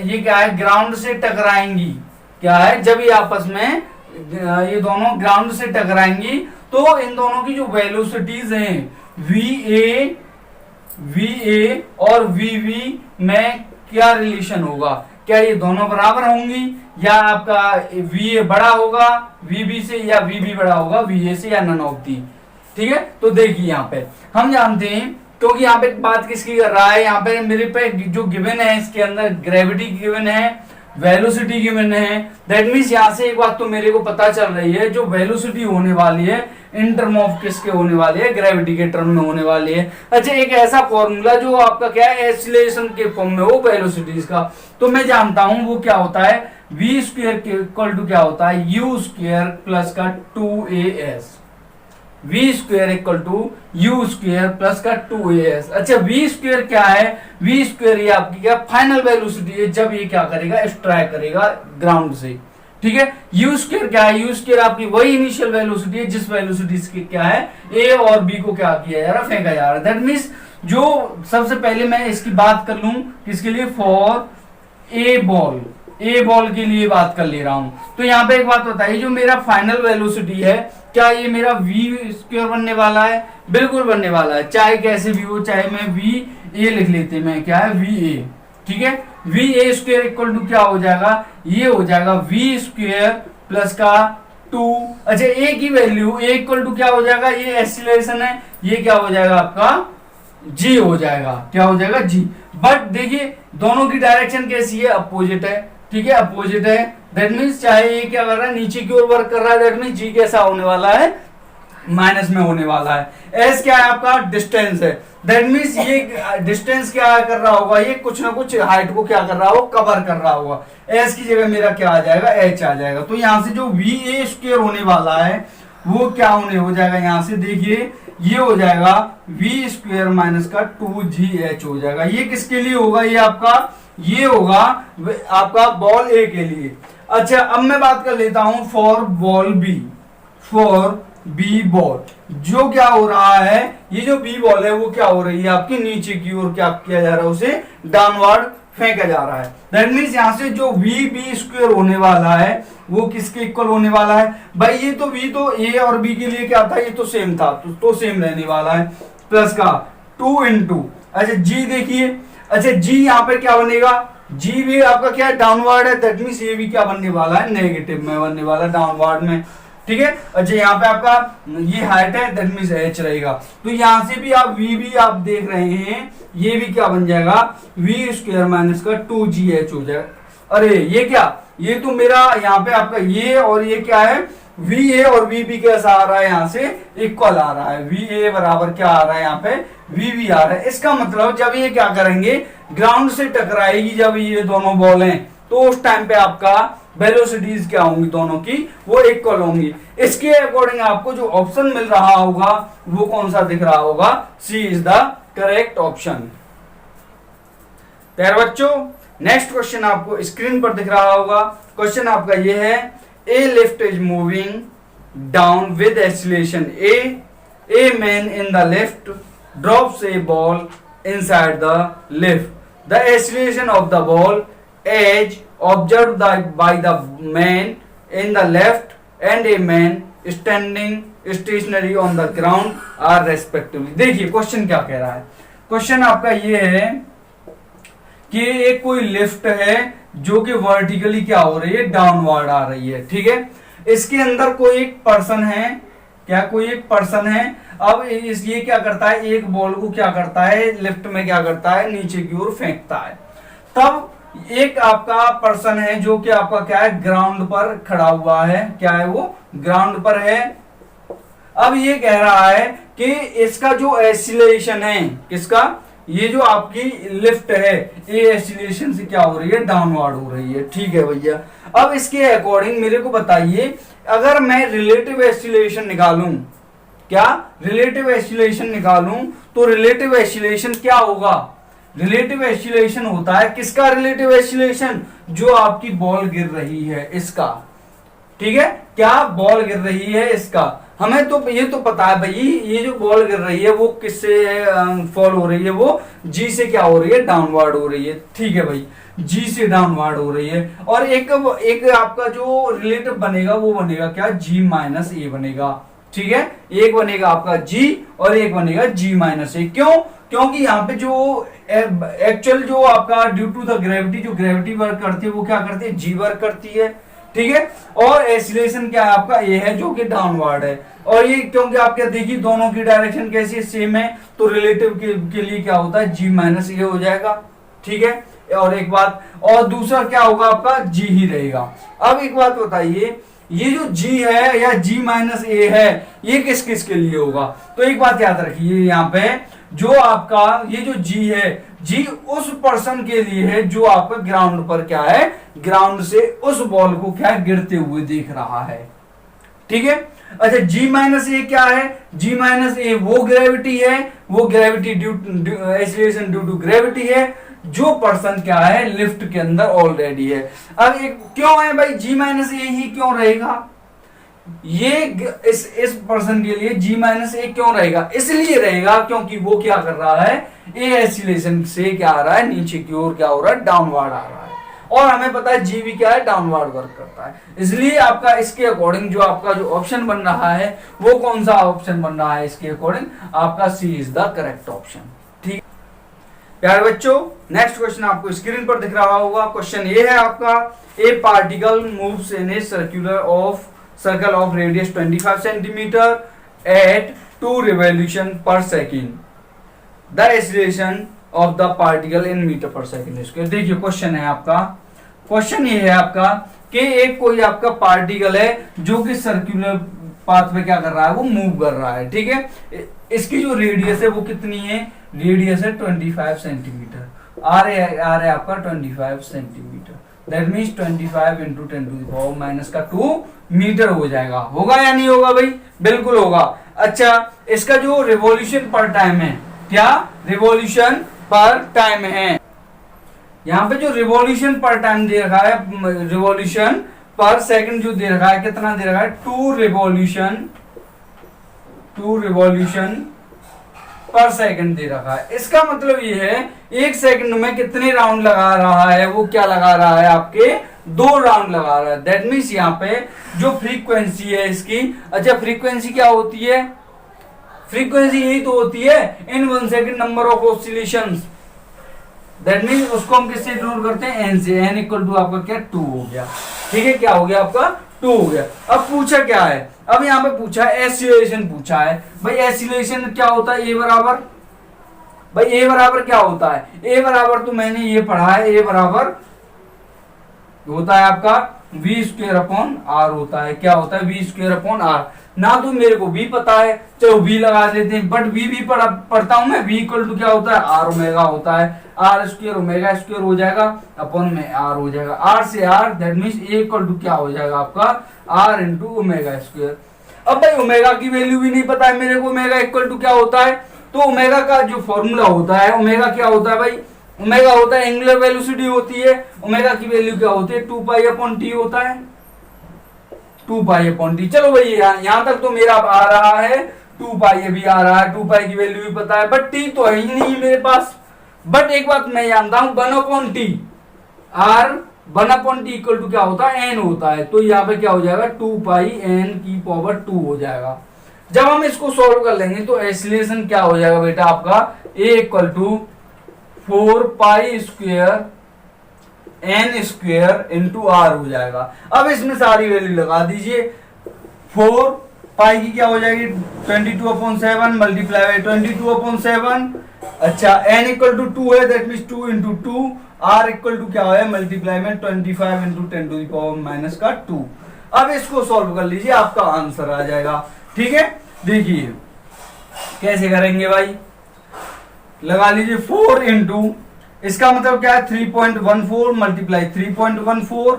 A: ये क्या है ग्राउंड से टकराएंगी, क्या है, जब ये आपस में ये दोनों ग्राउंड से टकराएंगी तो इन दोनों की जो वेलोसिटीज हैं वी ए और वी वी में क्या रिलेशन होगा, क्या ये दोनों बराबर होंगी, या आपका वी ए बड़ा होगा वी बी से, या वी बी बड़ा होगा वी ए से, या नन ऑफ दी। ठीक है, तो देखिए यहाँ पे हम जानते हैं, क्योंकि यहाँ पे बात किसकी कर रहा है, यहाँ पे मेरे पे जो गिवन है इसके अंदर ग्रेविटी गिवन है, वेलोसिटी गिवन है। दैट मीन्स यहाँ से एक बात तो मेरे को पता चल रही है, जो वेलोसिटी होने वाली है इन टर्म ऑफ किसके होने वाली है, ग्रेविटी के टर्म में होने वाली है। अच्छा, एक ऐसा फॉर्मूला जो आपका क्या है एक्सीलरेशन के फॉर्म में हो वेलोसिटीज का, तो मैं जानता हूं वो क्या होता है, वी स्क्वायर के इक्वल टू क्या होता है, यू स्क्वायर प्लस का 2as। V square equal to U square plus का 2as। अच्छा, वी स्क्वायर क्या है, वी स्क्वायर ये आपकी क्या फाइनल वेलोसिटी है जब ये क्या करेगा, स्ट्राइक करेगा ग्राउंड से। ठीक है, यू स्क्वायर क्या है, यू स्क्वायर आपकी वही इनिशियल वेलोसिटी है जिस वेलोसिटी से क्या है ए और बी को क्या किया जा रहा है, फेंका जा रहा है। दैट मीन्स जो सबसे पहले मैं इसकी बात कर लूं किसके लिए, फॉर ए बॉल के लिए बात कर ले रहा हूं। तो यहाँ पे एक बात बताइए, जो मेरा फाइनल वेलोसिटी है क्या ये मेरा वी स्क्वायर बनने वाला है, बिल्कुल बनने वाला है, चाहे कैसे भी हो, चाहे मैं वी ए लिख लेते मैं क्या है वी ए। ठीक है, V A square equal to क्या हो जाएगा, ये हो जाएगा वी स्क्वायर प्लस का 2। अच्छा, ए की वैल्यू ए इक्वल टू क्या हो जाएगा, ये एक्सीलरेशन है, ये क्या हो जाएगा आपका जी हो जाएगा, क्या हो जाएगा जी। बट देखिए दोनों की डायरेक्शन कैसी है, अपोजिट है। ठीक है, अपोजिट है, दैट मीन्स चाहे ये क्या कर रहा है नीचे की ओर वर्क कर रहा है, दैट मीन्स जी कैसा होने वाला है, माइनस में होने वाला है। एस क्या है आपका, डिस्टेंस है, दैट मीन्स ये डिस्टेंस क्या कर रहा होगा, ये कुछ ना कुछ हाइट को क्या कर रहा होगा, कवर कर रहा होगा। एस की जगह मेरा क्या आ जाएगा, एच आ जाएगा। तो यहाँ से जो वी ए स्क्वायर होने वाला है वो क्या होने हो जाएगा, यहाँ से देखिए ये हो जाएगा वी स्क्वायर माइनस का 2gh हो जाएगा। ये किसके लिए होगा, ये आपका ये होगा आपका बॉल ए के लिए। अच्छा, अब मैं बात कर लेता हूं for ball B. For B ball. जो क्या हो रहा है, ये जो बी बॉल है वो क्या हो रही है आपकी नीचे की ओर क्या किया जा रहा है, उसे डाउनवर्ड फेंका जा रहा है। दैट मीन्स यहां से जो वी बी स्क्वायर होने वाला है वो किसके इक्वल होने वाला है भाई, ये तो वी तो ए और बी के लिए क्या था, ये तो सेम था, तो सेम रहने वाला है, प्लस का 2 इंटू, अच्छा जी देखिए, अच्छा जी यहाँ पे क्या बनेगा, जी भी आपका क्या डाउनवर्ड है, दैट मीन्स ये भी क्या बनने वाला है, नेगेटिव में बनने वाला है, डाउनवर्ड में, ठीक है। अच्छा यहाँ पे आपका ये हाइट है, दैट मीन्स एच रहेगा, तो यहां से भी आप वी भी आप देख रहे हैं, ये भी क्या बन जाएगा, वी स्क्वायर माइनस का 2gh हो जाएगा। अरे ये क्या, ये तो मेरा यहाँ पे आपका ये और ये क्या है, वी ए और वी बी कैसा आ रहा है, यहाँ से इक्वल आ रहा है, वी ए बराबर क्या आ रहा है, यहाँ पे वी बी आ रहा है। इसका मतलब जब ये क्या करेंगे, ग्राउंड से टकराएगी जब ये दोनों बॉल हैं, तो उस टाइम पे आपका वेलोसिटीज क्या होंगी, दोनों की वो इक्वल होंगी। इसके अकॉर्डिंग आपको जो ऑप्शन मिल रहा होगा वो कौन सा दिख रहा होगा, सी इज द करेक्ट ऑप्शन। प्यारे बच्चों, नेक्स्ट क्वेश्चन आपको स्क्रीन पर दिख रहा होगा। क्वेश्चन आपका ये है, a lift is moving down with acceleration a man in the lift drops a ball inside the lift, the acceleration of the ball as observed by the man in the left and a man standing stationary on the ground are respectively। देखिए क्वेश्चन क्या कह रहा है, क्वेश्चन आपका ये है कि एक कोई लिफ्ट है जो कि वर्टिकली क्या हो रही है, डाउनवर्ड आ रही है, ठीक है। इसके अंदर कोई एक पर्सन है, क्या कोई एक पर्सन है, अब ये क्या करता है, एक बॉल को क्या करता है, लिफ्ट में क्या करता है, नीचे की ओर फेंकता है। तब एक आपका पर्सन है जो कि आपका क्या है, ग्राउंड पर खड़ा हुआ है, क्या है वो ग्राउंड पर है। अब ये कह रहा है कि इसका जो एक्सीलरेशन है, किसका, ये जो आपकी लिफ्ट है, ये एक्सीलरेशन से क्या हो रही है, डाउनवर्ड हो रही है, ठीक है भैया। अब इसके अकॉर्डिंग मेरे को बताइए, अगर मैं रिलेटिव एक्सीलरेशन निकालूं, क्या रिलेटिव एक्सीलरेशन निकालूं, तो रिलेटिव एक्सीलरेशन क्या होगा, रिलेटिव एक्सीलरेशन होता है किसका, रिलेटिव एक्सीलरेशन जो आपकी बॉल गिर रही है इसका, ठीक है, क्या बॉल गिर रही है इसका। हमें तो ये तो पता है भाई, ये जो बॉल गिर रही है वो किससे फॉल हो रही है, वो जी से क्या हो रही है, डाउनवर्ड हो रही है, ठीक है भाई, जी से डाउनवर्ड हो रही है। और एक आपका जो रिलेटिव बनेगा वो बनेगा क्या, जी माइनस ए बनेगा, ठीक है, एक बनेगा आपका जी और एक बनेगा जी माइनस ए। क्यों, क्योंकि यहाँ पे जो एक्चुअल जो आपका ड्यू टू द ग्रेविटी, जो ग्रेविटी वर्क करती है वो क्या करती है, जी वर्क करती है, ठीक है। और एक्सीलरेशन क्या है आपका, ये है जो कि डाउनवर्ड है। और ये क्योंकि आप क्या देखिए दोनों की डायरेक्शन कैसी सेम है, तो रिलेटिव के लिए क्या होता है, जी माइनस ए हो जाएगा, ठीक है। और एक बात, और दूसरा क्या होगा आपका, जी ही रहेगा। अब एक बात बताइए, ये जो g है या g माइनस ए है, ये किस किस के लिए होगा, तो एक बात याद रखिए, यहाँ पे जो आपका ये जो g है, g उस पर्सन के लिए है जो आपका ग्राउंड पर क्या है, ग्राउंड से उस बॉल को क्या गिरते हुए देख रहा है, ठीक है। अच्छा g माइनस ए क्या है, g माइनस ए वो ग्रेविटी है, वो gravity acceleration due to gravity है जो पर्सन क्या है, लिफ्ट के अंदर ऑलरेडी है। अब एक क्यों है भाई, जी माइनस ए ही क्यों रहेगा, ये इस पर्सन के लिए जी माइनस ए क्यों रहेगा, इसलिए रहेगा क्योंकि वो क्या कर रहा है, ए एक्सीलरेशन से क्या आ रहा है, नीचे की ओर क्या हो रहा है, डाउनवर्ड आ रहा है। और हमें पता है जी भी क्या है, डाउनवर्ड वर्क करता है, इसलिए आपका इसके अकॉर्डिंग जो आपका जो ऑप्शन बन रहा है वो कौन सा ऑप्शन बन रहा है, इसके अकॉर्डिंग आपका सी इज द करेक्ट ऑप्शन, ठीक। प्यारे बच्चों, नेक्स्ट क्वेश्चन आपको स्क्रीन पर दिख रहा होगा। क्वेश्चन ये है आपका, a particle moves in a circle of radius 25 centimetre at 2 revolution per second, the acceleration of the particle in metre per second. इसके देखिए क्वेश्चन है आपका, क्वेश्चन ये है आपका कि एक कोई आपका पार्टिकल है जो कि सर्कुलर पाथ पे क्या कर रहा है, वो मूव कर रहा है, ठीक है। इसकी जो रेडियस है वो कितनी है, रेडियस है 25 सेंटीमीटर, आर है आपका 25 centimetre, that means 25 into 10 to the power minus का 2 मीटर हो जाएगा। होगा या नहीं होगा भाई, बिल्कुल होगा। अच्छा, इसका जो रिवॉल्यूशन पर टाइम है, क्या रिवॉल्यूशन पर टाइम है, यहाँ पे जो रिवॉल्यूशन पर टाइम दे रखा है, रिवॉल्यूशन पर सेकंड जो दे रखा है, कितना दे रखा है, 2 रिवॉल्यूशन पर सेकंड दे रखा है। इसका मतलब ये है 1 सेकंड में कितने राउंड लगा रहा है, वो क्या लगा रहा है, आपके 2 राउंड लगा रहा है। दैट मीन्स यहाँ पे जो फ्रीक्वेंसी है इसकी, अच्छा फ्रीक्वेंसी क्या होती है, फ्रीक्वेंसी यही तो होती है इन 1 second number of oscillations. That means उसको हम किससे डिनोट करते हैं, एन से। एन इक्वल टू आपका क्या, 2 हो गया। ठीक है, क्या हो गया आपका, 2 हो गया। अब पूछा क्या है, अब यहाँ पे पूछा है एसिलेशन पूछा है। भाई एसिलेशन क्या होता है, ए बराबर, भाई ए बराबर क्या होता है, ए बराबर तो मैंने ये पढ़ा है, ए बराबर होता है आपका वी स्क्वेयर अपॉन आर होता है। क्या होता है, वी स्क्वेयर अपॉन आर। ना तो मेरे को भी पता है, चलो वी लगा देते हैं, बट वी भी पढ़ता हूं मैं। वी इक्वल टू क्या होता है, आर ओमेगा होता है। आर स्क्वेयर ओमेगा स्क्वेयर हो जाएगा अपॉन में आर हो जाएगा, आर से R, that means A equal to क्या हो जाएगा आपका, आर इंटू ओमेगा स्क्वेयर। अब भाई ओमेगा की वैल्यू भी नहीं पता है मेरे को, ओमेगा इक्वल टू क्या होता है, तो ओमेगा का जो फॉर्मूला होता है, ओमेगा क्या होता है भाई, ओमेगा होता है एंगुलर वेलोसिटी होती है। ओमेगा की वैल्यू क्या होती है, 2 पाई अपॉन टी होता है, 2 पाई अपॉन टी। चलो भाई यहां तक तो मेरा आ रहा है, 2 पाई अभी आ रहा है, 2 पाई की वैल्यू भी पता है, बट टी तो है ही नहीं मेरे पास। बट एक बात मैं जानता हूं, 1 upon T, R 1 upon T equal to क्या होता है, एन होता है। तो यहाँ पे क्या हो जाएगा, 2 पाई एन की पावर 2 हो जाएगा। जब हम इसको सॉल्व कर लेंगे तो एसिलेशन क्या हो जाएगा बेटा आपका, A equal to 4 pi square N square into R हो जाएगा। अब इसमें सारी वैल्यू लगा दीजिए। 4 पाई की क्या हो जाएगी, 22/7 मल्टीप्लाई बाई 22/7। अच्छा एन इक्वल टू 2 है, that means 2 into 2। R equal to क्या है, मल्टीप्लाई में 25 into 10 to the power minus का 2। अब इसको सॉल्व कर लीजिए, आपका आंसर आ जाएगा। ठीक है, देखिए कैसे करेंगे भाई, लगा लीजिए 4 इंटू, इसका मतलब क्या है 3.14 मल्टीप्लाई 3.14,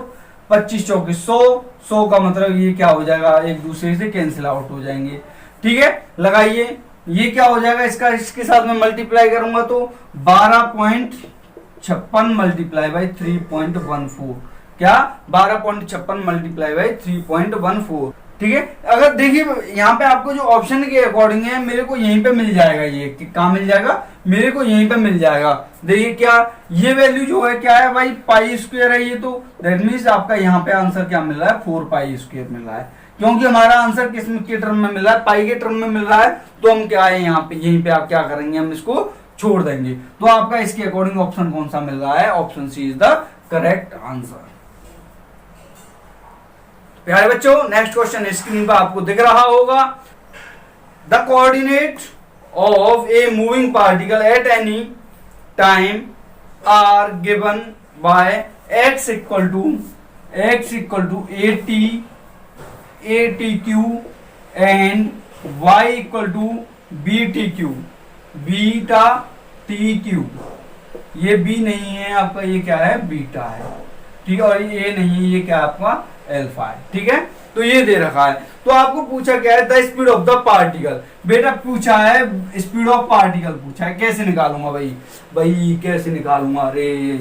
A: 25 चौके 100, 100 का मतलब ये क्या हो जाएगा, एक दूसरे से कैंसिल आउट हो जाएंगे। ठीक है, लगाइए, ये क्या हो जाएगा, इसका इसके साथ में मल्टीप्लाई करूंगा तो 12.56 मल्टीप्लाई बाई 3.14, क्या 12.56 मल्टीप्लाई बाई 3.14। ठीक है, अगर देखिए यहाँ पे आपको जो ऑप्शन के अकॉर्डिंग है, मेरे को यहीं पे मिल जाएगा, ये कहाँ मिल जाएगा, मेरे को यहीं पे मिल जाएगा। देखिए क्या ये वैल्यू जो है क्या है भाई, पाई स्क्वायर है ये, तो दैट मीन्स आपका यहाँ पे आंसर क्या मिल रहा है, 4 पाई स्क्वायर मिल रहा है। क्योंकि हमारा आंसर किस के टर्म में मिल रहा है, पाई के टर्म में मिल रहा है, तो हम क्या है यहाँ पे, यहीं पे आप क्या करेंगे, हम इसको छोड़ देंगे। तो आपका इसके अकॉर्डिंग ऑप्शन कौन सा मिल रहा है, option C is the correct answer. प्यारे बच्चों, नेक्स्ट क्वेश्चन स्क्रीन पर आपको दिख रहा होगा। The coordinate of a moving particle at any time are given by x equal to ATQ and y equal to BTQ, beta TQ। ये B नहीं है आपका, ये क्या है, बीटा है। ठीक है, और ये A नहीं है, ये क्या आपका अल्फा है। ठीक है, तो ये दे रखा है। तो आपको पूछा क्या है, the speed of the particle. बेटा पूछा है स्पीड ऑफ पार्टिकल पूछा है, कैसे निकालूंगा भाई, कैसे निकालूंगा, अरे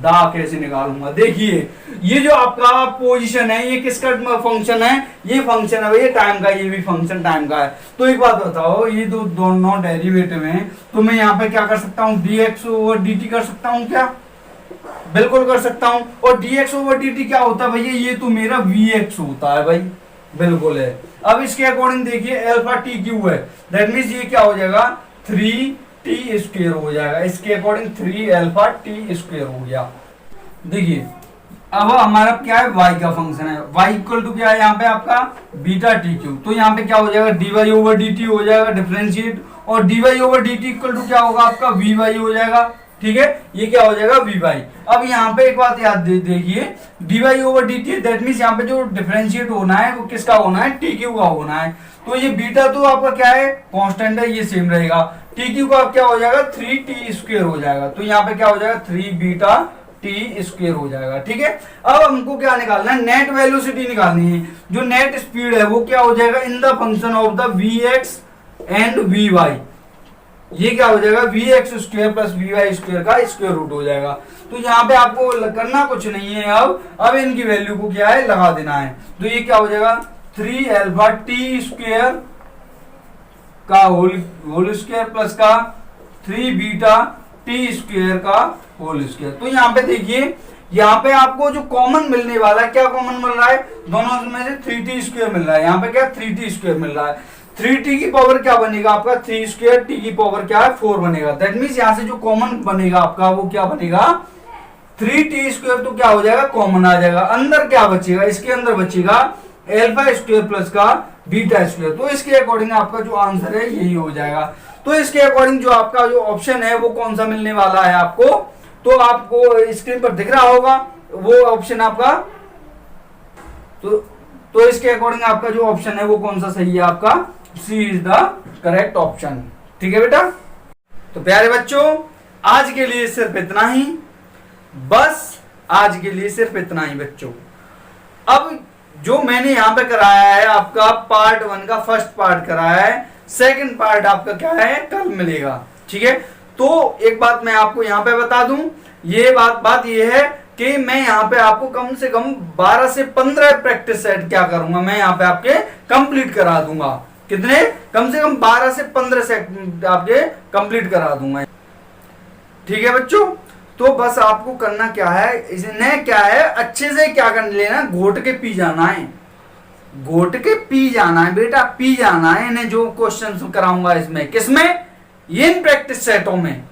A: दा कैसे निकालूंगा। देखिए ये जो आपका पोजीशन है, ये किसका फंक्शन है, ये फंक्शन है भैया टाइम का, ये भी फंक्शन टाइम का है। तो एक बात बताओ, ये दोनों डेरिवेटिव हैं, तो मैं यहाँ पे क्या कर सकता हूँ, dx ओवर dt कर सकता हूँ क्या, बिल्कुल कर सकता हूं। और dx ओवर dt क्या होता है भैया, ये तो मेरा vx होता है भाई, बिल्कुल है। अब इसके अकॉर्डिंग देखिए अल्फा टी क्यू है, दैट मीन्स ये क्या हो जाएगा, 3t स्क्वायर हो जाएगा। इसके अकॉर्डिंग 3 अल्फा टी स्क्वायर हो गया। देखिए अब हमारा क्या है, y का फंक्शन है, y इक्वल टू क्या है यहाँ पे आपका बीटा टी क्यू। तो यहाँ पे क्या हो जाएगा, dy ओवर dt हो जाएगा डिफरेंशिएट, और dy over dt equal to क्या होगा आपका vy हो जाएगा। ठीक है, ये क्या हो जाएगा vy। अब यहाँ पे एक बात याद देखिए, dy over dt, that means यहाँ पे जो डिफरेंशिएट होना है वो किसका होना है, tq का होना है। तो ये बीटा तो आपका क्या है, कांस्टेंट है, ये सेम रहेगा। tq का क्या हो जाएगा, 3t स्क्वायर हो जाएगा। तो यहाँ पे क्या हो जाएगा, 3 बीटा टी स्क्वायर हो जाएगा। ठीक है, अब हमको क्या निकालना है, नेट वेलोसिटी निकालनी है। जो नेट स्पीड है वो क्या हो जाएगा, in the function of the vx and vy। ये क्या हो जाएगा, V X square plus V Y square का स्क्वायर रूट हो जाएगा। तो यहाँ पे आपको करना कुछ नहीं है, अब इनकी वैल्यू को क्या है लगा देना है। तो ये क्या हो जाएगा 3 अल्फा टी स्क्वायर का होल स्क्वायर प्लस का 3 बीटा टी स्क्वायर का होल स्क्वायर। तो यहाँ पे देखिए, यहाँ पे आपको जो कॉमन मिलने वाला है, क्या कॉमन मिल रहा है, दोनों में से 3t स्क्वायर मिल रहा है। यहाँ पे क्या 3t स्क्वायर मिल रहा है। 3t की पावर क्या बनेगा आपका 3 स्क्वायर, t की पावर क्या है 4 बनेगा। दैट मीन्स यहाँ से जो कॉमन बनेगा आपका वो क्या बनेगा 3t स्क्वायर। तो क्या हो जाएगा कॉमन आ जाएगा, अंदर क्या बचेगा, इसके अंदर बचेगा अल्फा स्क्वायर प्लस का बीटा स्क्वायर। तो इसके अकॉर्डिंग आपका जो आंसर है यही हो जाएगा। तो इसके अकॉर्डिंग जो आपका जो ऑप्शन है वो कौन सा मिलने वाला है आपको, तो आपको स्क्रीन पर दिख रहा होगा वो ऑप्शन आपका। तो इसके अकॉर्डिंग आपका जो ऑप्शन है वो कौन सा सही है आपका, सी इज द करेक्ट ऑप्शन। ठीक है बेटा। तो प्यारे बच्चों आज के लिए सिर्फ इतना ही, बस आज के लिए सिर्फ इतना ही बच्चों। अब जो मैंने यहां पे कराया है आपका पार्ट 1 का फर्स्ट पार्ट कराया है, सेकंड पार्ट आपका क्या है कल मिलेगा। ठीक है। तो एक बात मैं आपको यहां पे बता दूं, ये बात ये है कि मैं यहाँ पे आपको कम से कम 12 से 15 प्रैक्टिस सेट क्या करूंगा, मैं यहाँ पे आपके कंप्लीट करा दूंगा। कितने, कम से कम 12 से 15 सेट आपके कंप्लीट करा दूंगा। ठीक है बच्चों। तो बस आपको करना क्या है, इन्हें क्या है अच्छे से क्या कर लेना, घोट के पी जाना है, घोट के पी जाना है बेटा, पी जाना है इन्हें। जो क्वेश्चन कराऊंगा इसमें, किसमें, इन प्रैक्टिस सेटों में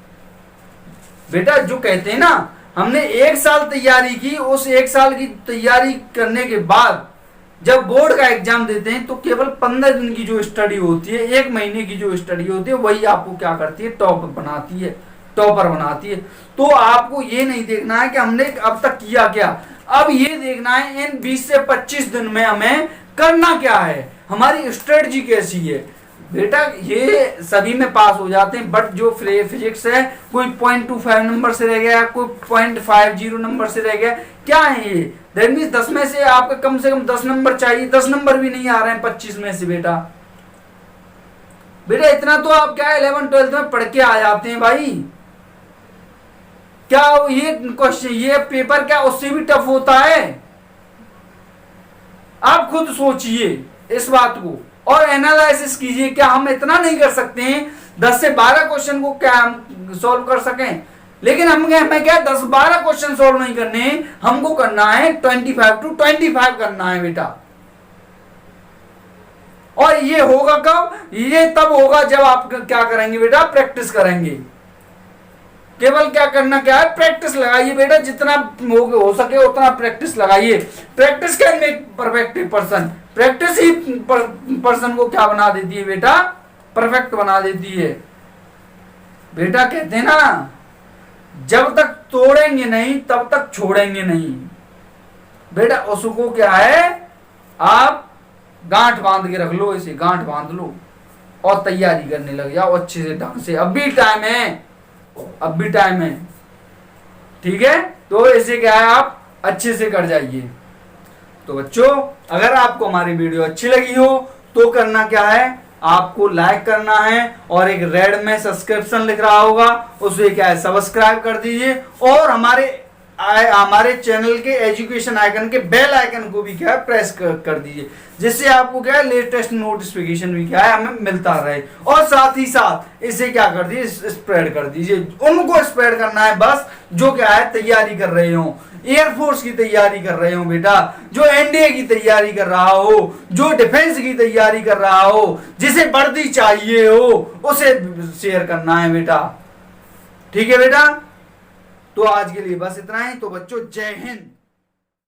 A: बेटा। जो कहते हैं ना हमने 1 साल तैयारी की, उस 1 साल की तैयारी करने के बाद जब बोर्ड का एग्जाम देते हैं तो केवल 15 दिन की जो स्टडी होती है, 1 महीने की जो स्टडी होती है, वही आपको क्या करती है टॉपर बनाती है। तो आपको ये नहीं देखना है कि हमने अब तक किया क्या, अब ये देखना है इन 20 से 25 दिन में हमें करना क्या है, हमारी स्ट्रेटजी कैसी है। बेटा ये सभी में पास हो जाते हैं, बट जो फिजिक्स है कोई 0.25 नंबर से रह गया, कोई 0.50 नंबर से रह गया, क्या है ये, दैट मींस 10 में से आपको कम से कम 10 नंबर चाहिए, 10 नंबर भी नहीं आ रहे हैं 25 में से बेटा। बेटा इतना तो आप क्या 11 12 में पढ़ के आ जाते हैं भाई। क्या ये क्वेश्चन, ये पेपर क्या उससे भी टफ होता है, आप खुद सोचिए इस बात को और एनालिसिस कीजिए। क्या हम इतना नहीं कर सकते हैं 10 से 12 क्वेश्चन को क्या हम सॉल्व कर सकें, लेकिन हमें क्या 10-12 क्वेश्चन सॉल्व नहीं करने, हमको करना है 25 to 25 करना है बेटा। और ये होगा कब, ये तब होगा जब आप क्या करेंगे बेटा, प्रैक्टिस करेंगे। केवल क्या करना क्या है, प्रैक्टिस लगाइए बेटा, जितना हो सके उतना प्रैक्टिस लगाइए। Practice can make perfect person, practice he person को क्या बना देती है बेटा, परफेक्ट बना देती है बेटा। कहते हैं ना जब तक तोड़ेंगे नहीं तब तक छोड़ेंगे नहीं बेटा। उसको क्या है आप गांठ बांध के रख लो, इसे गांठ बांध लो और तैयारी करने लग जाओ अच्छे से ढंग से। अब भी टाइम है, अब भी टाइम है। ठीक है। तो इसे क्या है आप अच्छे से कर जाइए। तो बच्चों अगर आपको हमारी वीडियो अच्छी लगी हो तो करना क्या है, आपको लाइक करना है और एक रेड में सब्सक्रिप्शन लिख रहा होगा उसे क्या है सब्सक्राइब कर दीजिए और हमारे चैनल के एजुकेशन आइकन के बेल आइकन को भी क्या है प्रेस कर दीजिए, जिससे आपको क्या है लेटेस्ट नोटिफिकेशन भी क्या है हमें मिलता रहे। और साथ ही साथ इसे क्या कर दीजिए स्प्रेड कर दीजिए, उनको स्प्रेड करना है बस जो क्या है तैयारी कर रहे हो, एयरफोर्स की तैयारी कर रहे हो बेटा, जो एनडीए की तैयारी कर रहा हो, जो डिफेंस की तैयारी कर रहा हो, जिसे वर्दी चाहिए हो उसे शेयर करना है बेटा। ठीक है बेटा। तो आज के लिए बस इतना ही। तो बच्चों जय हिंद।